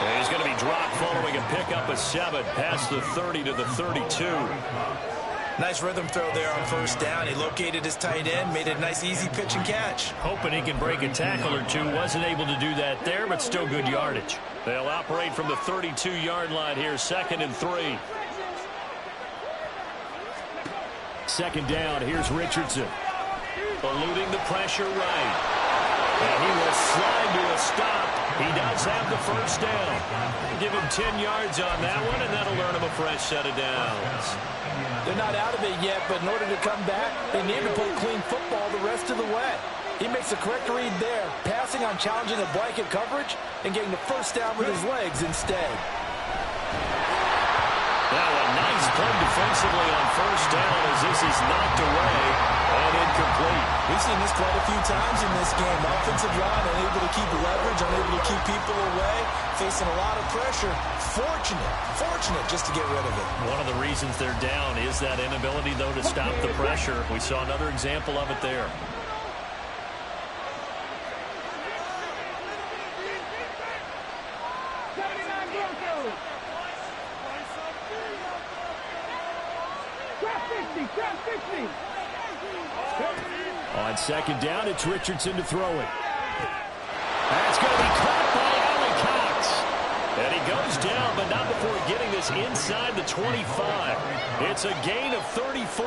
And he's going to be dropped following a pickup of 7 past the 30 to the 32. Nice rhythm throw there on first down. He located his tight end, made a nice easy pitch and catch. Hoping he can break a tackle or two. Wasn't able to do that there, but still good yardage. They'll operate from the 32-yard line here, 2nd and 3. Second down, here's Richardson. Eluding the pressure right. And he will slide to a stop. He does have the first down. Give him 10 yards on that one, and that'll earn him a fresh set of downs. They're not out of it yet, but in order to come back, they need to play clean football the rest of the way. He makes the correct read there, passing on challenging the blanket coverage and getting the first down with his legs instead. Now a nice play defensively on first down as this is knocked away and incomplete. We've seen this quite a few times in this game. Offensive line unable to keep leverage, unable to keep people away, facing a lot of pressure. Fortunate just to get rid of it. One of the reasons they're down is that inability, though, to stop the pressure. We saw another example of it there. On second down, it's Richardson to throw it. That's going to be caught by Allen Cox. And he goes down, but not before getting this inside the 25. It's a gain of 34.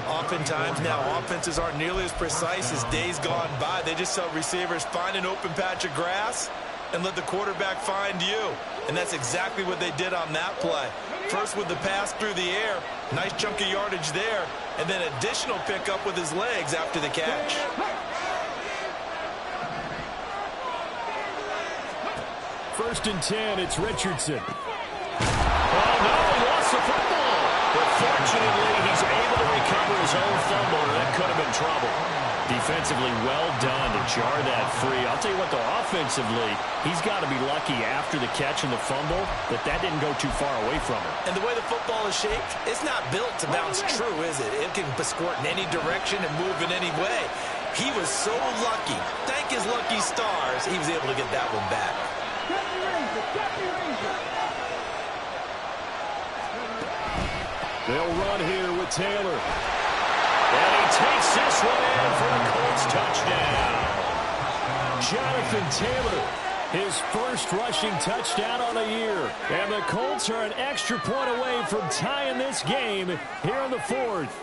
Oftentimes now, offenses aren't nearly as precise as days gone by. They just tell receivers, find an open patch of grass and let the quarterback find you. And that's exactly what they did on that play. First with the pass through the air, nice chunk of yardage there, and then additional pickup with his legs after the catch. First and 10, it's Richardson. Oh, no, he lost the football. But fortunately, he's able to recover his own fumble. That could have been trouble. Defensively well done to jar that free. I'll tell you what, though, offensively, he's got to be lucky after the catch and the fumble that didn't go too far away from him. And the way the football is shaped, it's not built to bounce true, is it? It can squirt in any direction and move in any way. He was so lucky. Thank his lucky stars, he was able to get that one back. They'll run here with Taylor. And he takes this one in for a Colts touchdown. Jonathan Taylor, his first rushing touchdown on the year. And the Colts are an extra point away from tying this game here in the fourth.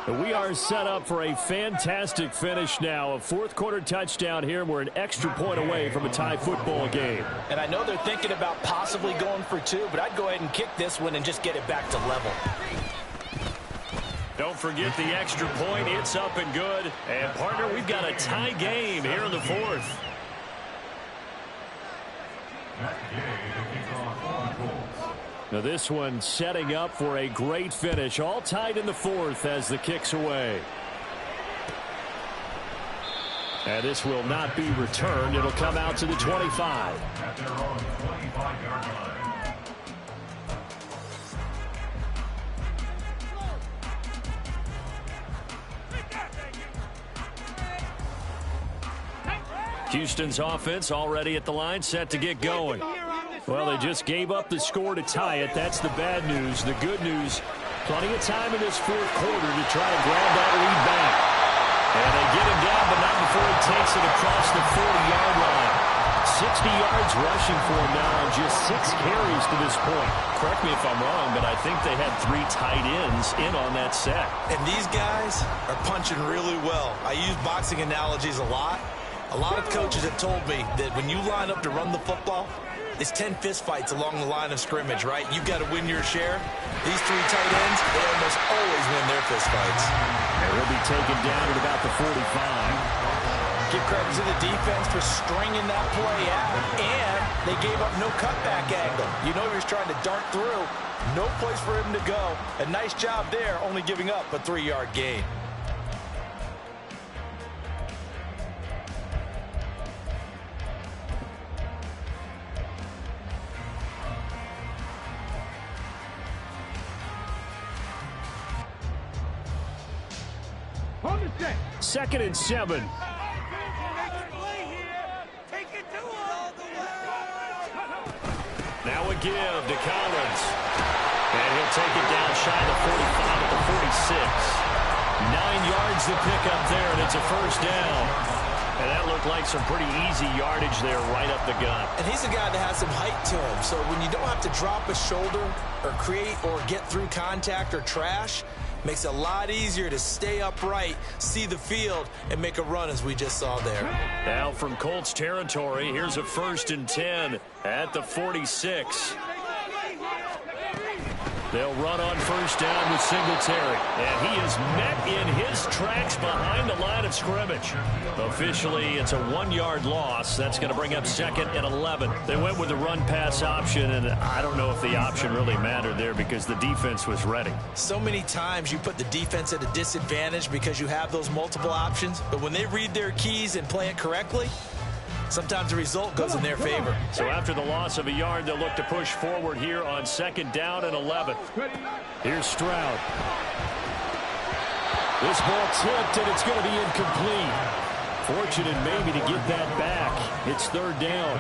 We are set up for a fantastic finish now. A fourth-quarter touchdown here. We're an extra point away from a tie football game. And I know they're thinking about possibly going for two, but I'd go ahead and kick this one and just get it back to level. Don't forget the extra point. It's up and good. And, partner, we've got a tie game here in the fourth. Now this one setting up for a great finish. All tied in the fourth as the kick's away. And this will not be returned. It'll come out to the 25. At their own 25-yard line. Houston's offense already at the line, set to get going. Well, they just gave up the score to tie it. That's the bad news. The good news, plenty of time in this fourth quarter to try to grab that lead back. And they get him down, but not before he takes it across the 40-yard line. 60 yards rushing for him now on just 6 carries to this point. Correct me if I'm wrong, but I think they had 3 tight ends in on that set. And these guys are punching really well. I use boxing analogies a lot. A lot of coaches have told me that when you line up to run the football, it's 10 fist fights along the line of scrimmage, right? You've got to win your share. These 3 tight ends, they almost always win their fist fights. And he'll be taken down at about the 45. Give credit to the defense for stringing that play out, and they gave up no cutback angle. You know he was trying to dart through. No place for him to go. A nice job there, only giving up a 3-yard gain. Second and 7. Now a give to Collins. And he'll take it down shy of the 45 at the 46. 9 yards to pick up there, and it's a first down. And that looked like some pretty easy yardage there right up the gut. And he's a guy that has some height to him. So when you don't have to drop a shoulder or create or get through contact or trash, makes it a lot easier to stay upright, see the field, and make a run as we just saw there. Now from Colts territory, here's a 1st and 10 at the 46. They'll run on first down with Singletary. And he is met in his tracks behind the line of scrimmage. Officially, it's a 1-yard loss. That's going to bring up 2nd and 11. They went with the run-pass option, and I don't know if the option really mattered there because the defense was ready. So many times you put the defense at a disadvantage because you have those multiple options. But when they read their keys and play it correctly, sometimes the result goes in their favor. So after the loss of a yard, they'll look to push forward here on 2nd down and 11. Here's Stroud. This ball tipped, and it's going to be incomplete. Fortunate maybe to get that back. It's 3rd down.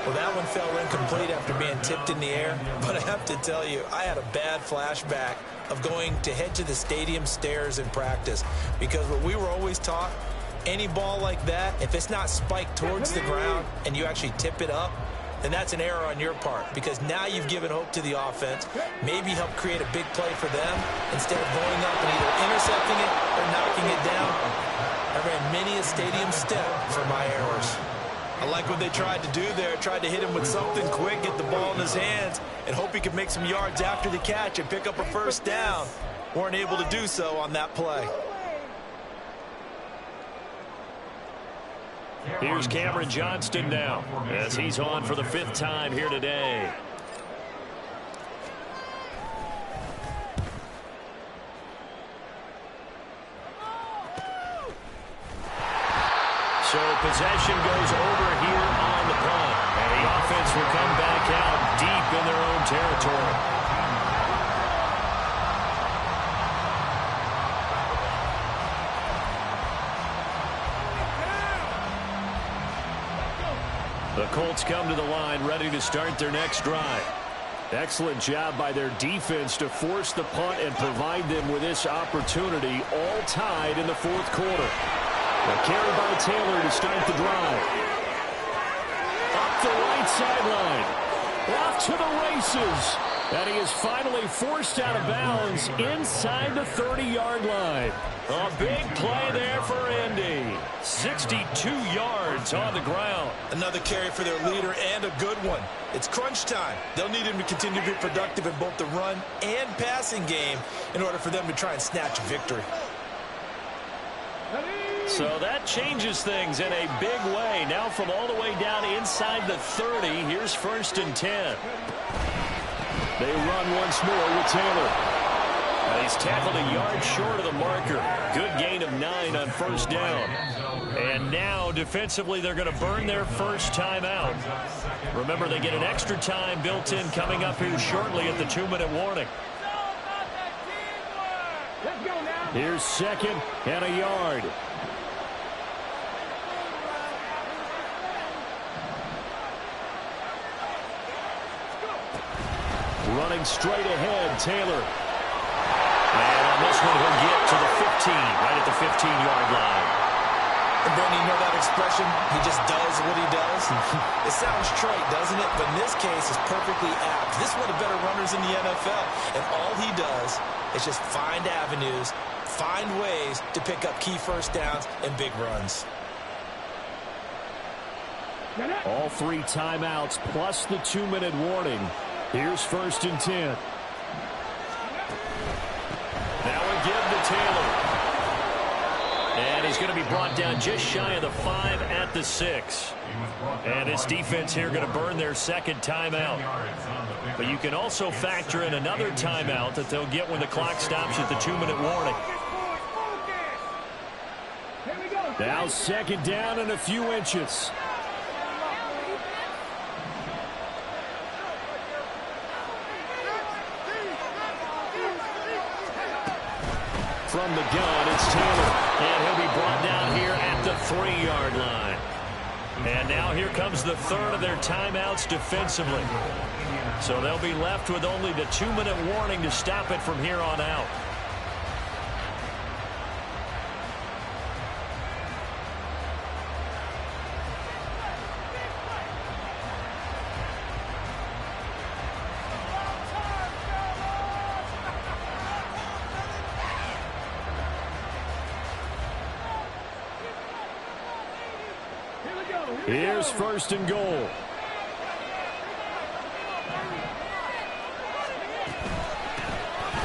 Well, that one fell incomplete after being tipped in the air. But I have to tell you, I had a bad flashback of going to head to the stadium stairs in practice. Because what we were always taught, any ball like that, if it's not spiked towards the ground and you actually tip it up, then that's an error on your part, because now you've given hope to the offense, maybe help create a big play for them instead of going up and either intercepting it or knocking it down. I ran many a stadium step for my errors. I like what they tried to do there. Tried to hit him with something quick, get the ball in his hands, and hope he could make some yards after the catch and pick up a first down. Weren't able to do so on that play. Here's Cameron Johnston now as he's on for the 5th time here today. possession goes over here on the punt. And the offense will come back out deep in their own territory. The Colts come to the line ready to start their next drive. Excellent job by their defense to force the punt and provide them with this opportunity, all tied in the fourth quarter. A carry by Taylor to start the drive. Up the right sideline. Off to the races. And he is finally forced out of bounds inside the 30-yard line. A big play there for Indy. 62 yards on the ground. Another carry for their leader and a good one. It's crunch time. They'll need him to continue to be productive in both the run and passing game in order for them to try and snatch a victory. So that changes things in a big way. Now from all the way down inside the 30, here's 1st and 10. They run once more with Taylor. And he's tackled a yard short of the marker. Good gain of 9 on 1st down. And now defensively they're going to burn their first timeout. Remember, they get an extra time built in coming up here shortly at the 2-minute warning. Let's go now. Here's 2nd and a yard. Running straight ahead, Taylor. And on this one, he'll get to the 15, right at the 15-yard line. And Brandon, you know that expression? He just does what he does. It sounds trite, doesn't it? But in this case, it's perfectly apt. This is one of the better runners in the NFL. And all he does is just find avenues, find ways to pick up key first downs and big runs. All 3 timeouts plus the 2-minute warning. Here's 1st and 10. Now again to Taylor. And he's going to be brought down just shy of the 5 at the 6. And this defense here going to burn their 2nd timeout. But you can also factor in another timeout that they'll get when the clock stops at the 2-minute warning. Now 2nd down and a few inches. From the gun, it's Taylor. And he'll be brought down here at the 3-yard line. And now here comes the 3rd of their timeouts defensively. So they'll be left with only the 2-minute warning to stop it from here on out. Here's 1st and goal.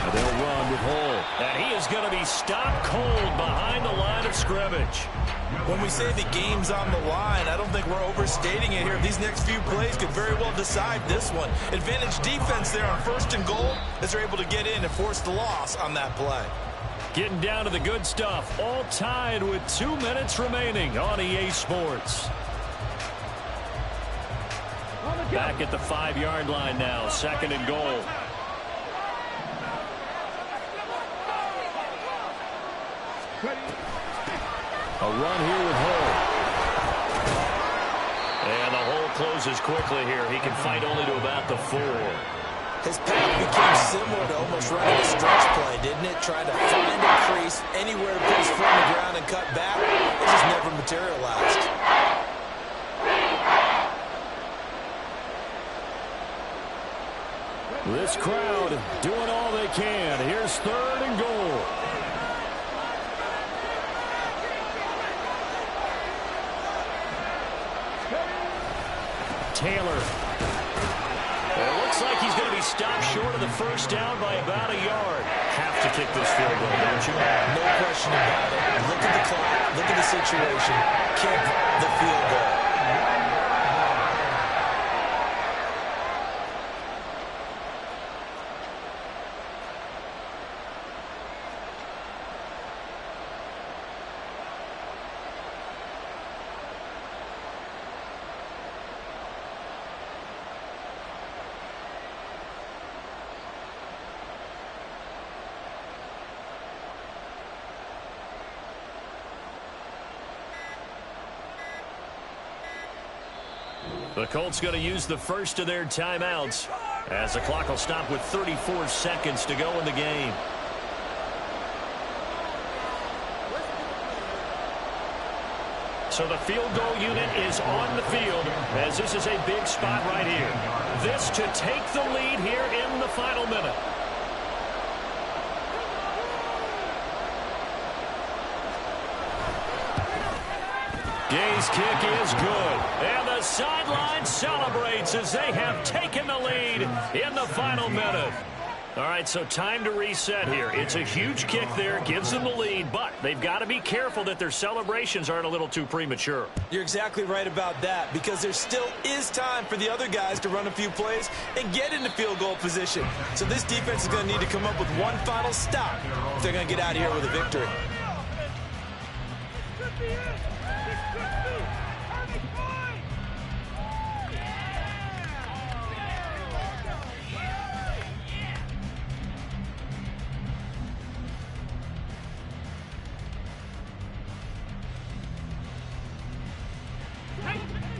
And they'll run with Hall. And he is going to be stopped cold behind the line of scrimmage. When we say the game's on the line, I don't think we're overstating it here. These next few plays could very well decide this one. Advantage defense there on 1st and goal as they're able to get in and force the loss on that play. Getting down to the good stuff. All tied with 2 minutes remaining on EA Sports. Back at the 5-yard line now. 2nd and goal. A run here with Hall. And the hole closes quickly here. He can fight only to about the 4. His path became similar to almost running a stretch play, didn't it? Trying to find a crease anywhere to put his foot on the ground and cut back. It just never materialized. This crowd doing all they can. Here's 3rd and goal. Taylor. It looks like he's going to be stopped short of the 1st down by about a yard. Have to kick this field goal, don't you? No question about it. Look at the clock. Look at the situation. Kick the field goal. The Colts going to use the first of their timeouts as the clock will stop with 34 seconds to go in the game. So the field goal unit is on the field as this is a big spot right here. This to take the lead here in the final minute. Gay's kick is good. And the sideline celebrates as they have taken the lead in the final minute. All right, so time to reset here. It's a huge kick there, gives them the lead, but they've got to be careful that their celebrations aren't a little too premature. You're exactly right about that, because there still is time for the other guys to run a few plays and get into field goal position. So this defense is going to need to come up with one final stop if they're going to get out of here with a victory.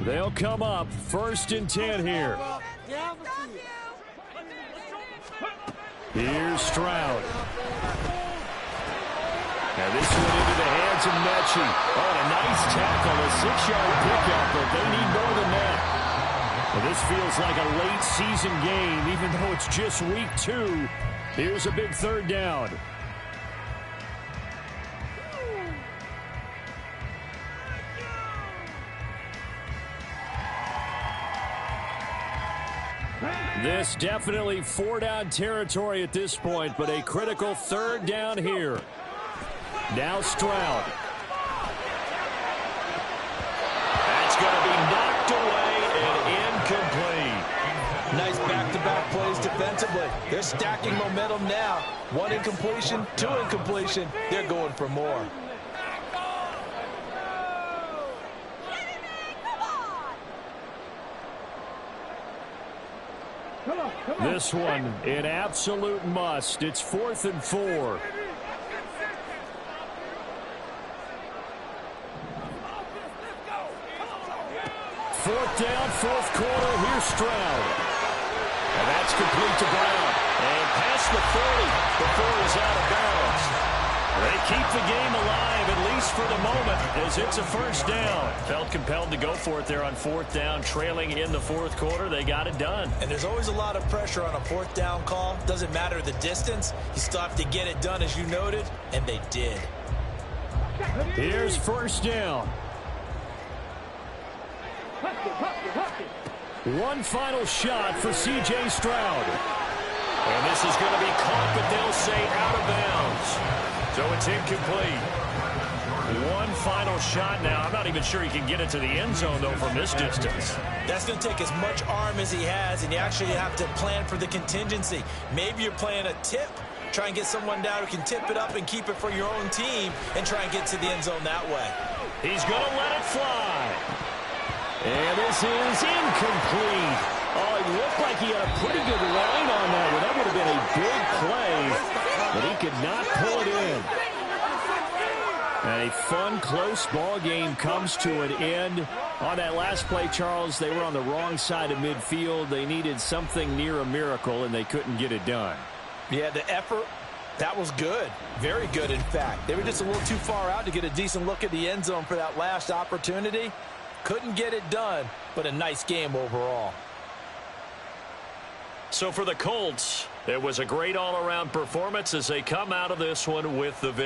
They'll come up 1st and 10 here. Here's Stroud. Now this one into the hands of Mechie. Oh, a nice tackle, a 6-yard pickup, but they need more than that. Well, this feels like a late season game, even though it's just week 2. Here's a big 3rd down. This definitely 4-down territory at this point, but a critical 3rd down here. Now Stroud. That's going to be knocked away and incomplete. Nice back-to-back plays defensively. They're stacking momentum now. 1 incompletion, 2 incompletion. They're going for more. This one, an absolute must. It's 4th and 4. 4th down, 4th quarter. Here's Stroud. And that's complete to Brown. And past the 40 before he's out of bounds. They keep the game alive, at least for the moment, as it's a 1st down. Felt compelled to go for it there on 4th down, trailing in the 4th quarter. They got it done. And there's always a lot of pressure on a 4th down call. Doesn't matter the distance. You still have to get it done, as you noted, and they did. Here's 1st down. One final shot for C.J. Stroud. And this is going to be caught, but they'll say out of bounds. So it's incomplete. One final shot now. I'm not even sure he can get it to the end zone, though, from this distance. That's going to take as much arm as he has, and you actually have to plan for the contingency. Maybe you're playing a tip. Try and get someone down who can tip it up and keep it for your own team and try and get to the end zone that way. He's going to let it fly. And this is incomplete. Oh, it looked like he had a pretty good line on that one. That would have been a big play, but he could not pull it in. And a fun, close ball game comes to an end. On that last play, Charles, they were on the wrong side of midfield. They needed something near a miracle, and they couldn't get it done. Yeah, the effort, that was good. Very good, in fact. They were just a little too far out to get a decent look at the end zone for that last opportunity. Couldn't get it done, but a nice game overall. So for the Colts, it was a great all-around performance as they come out of this one with the victory.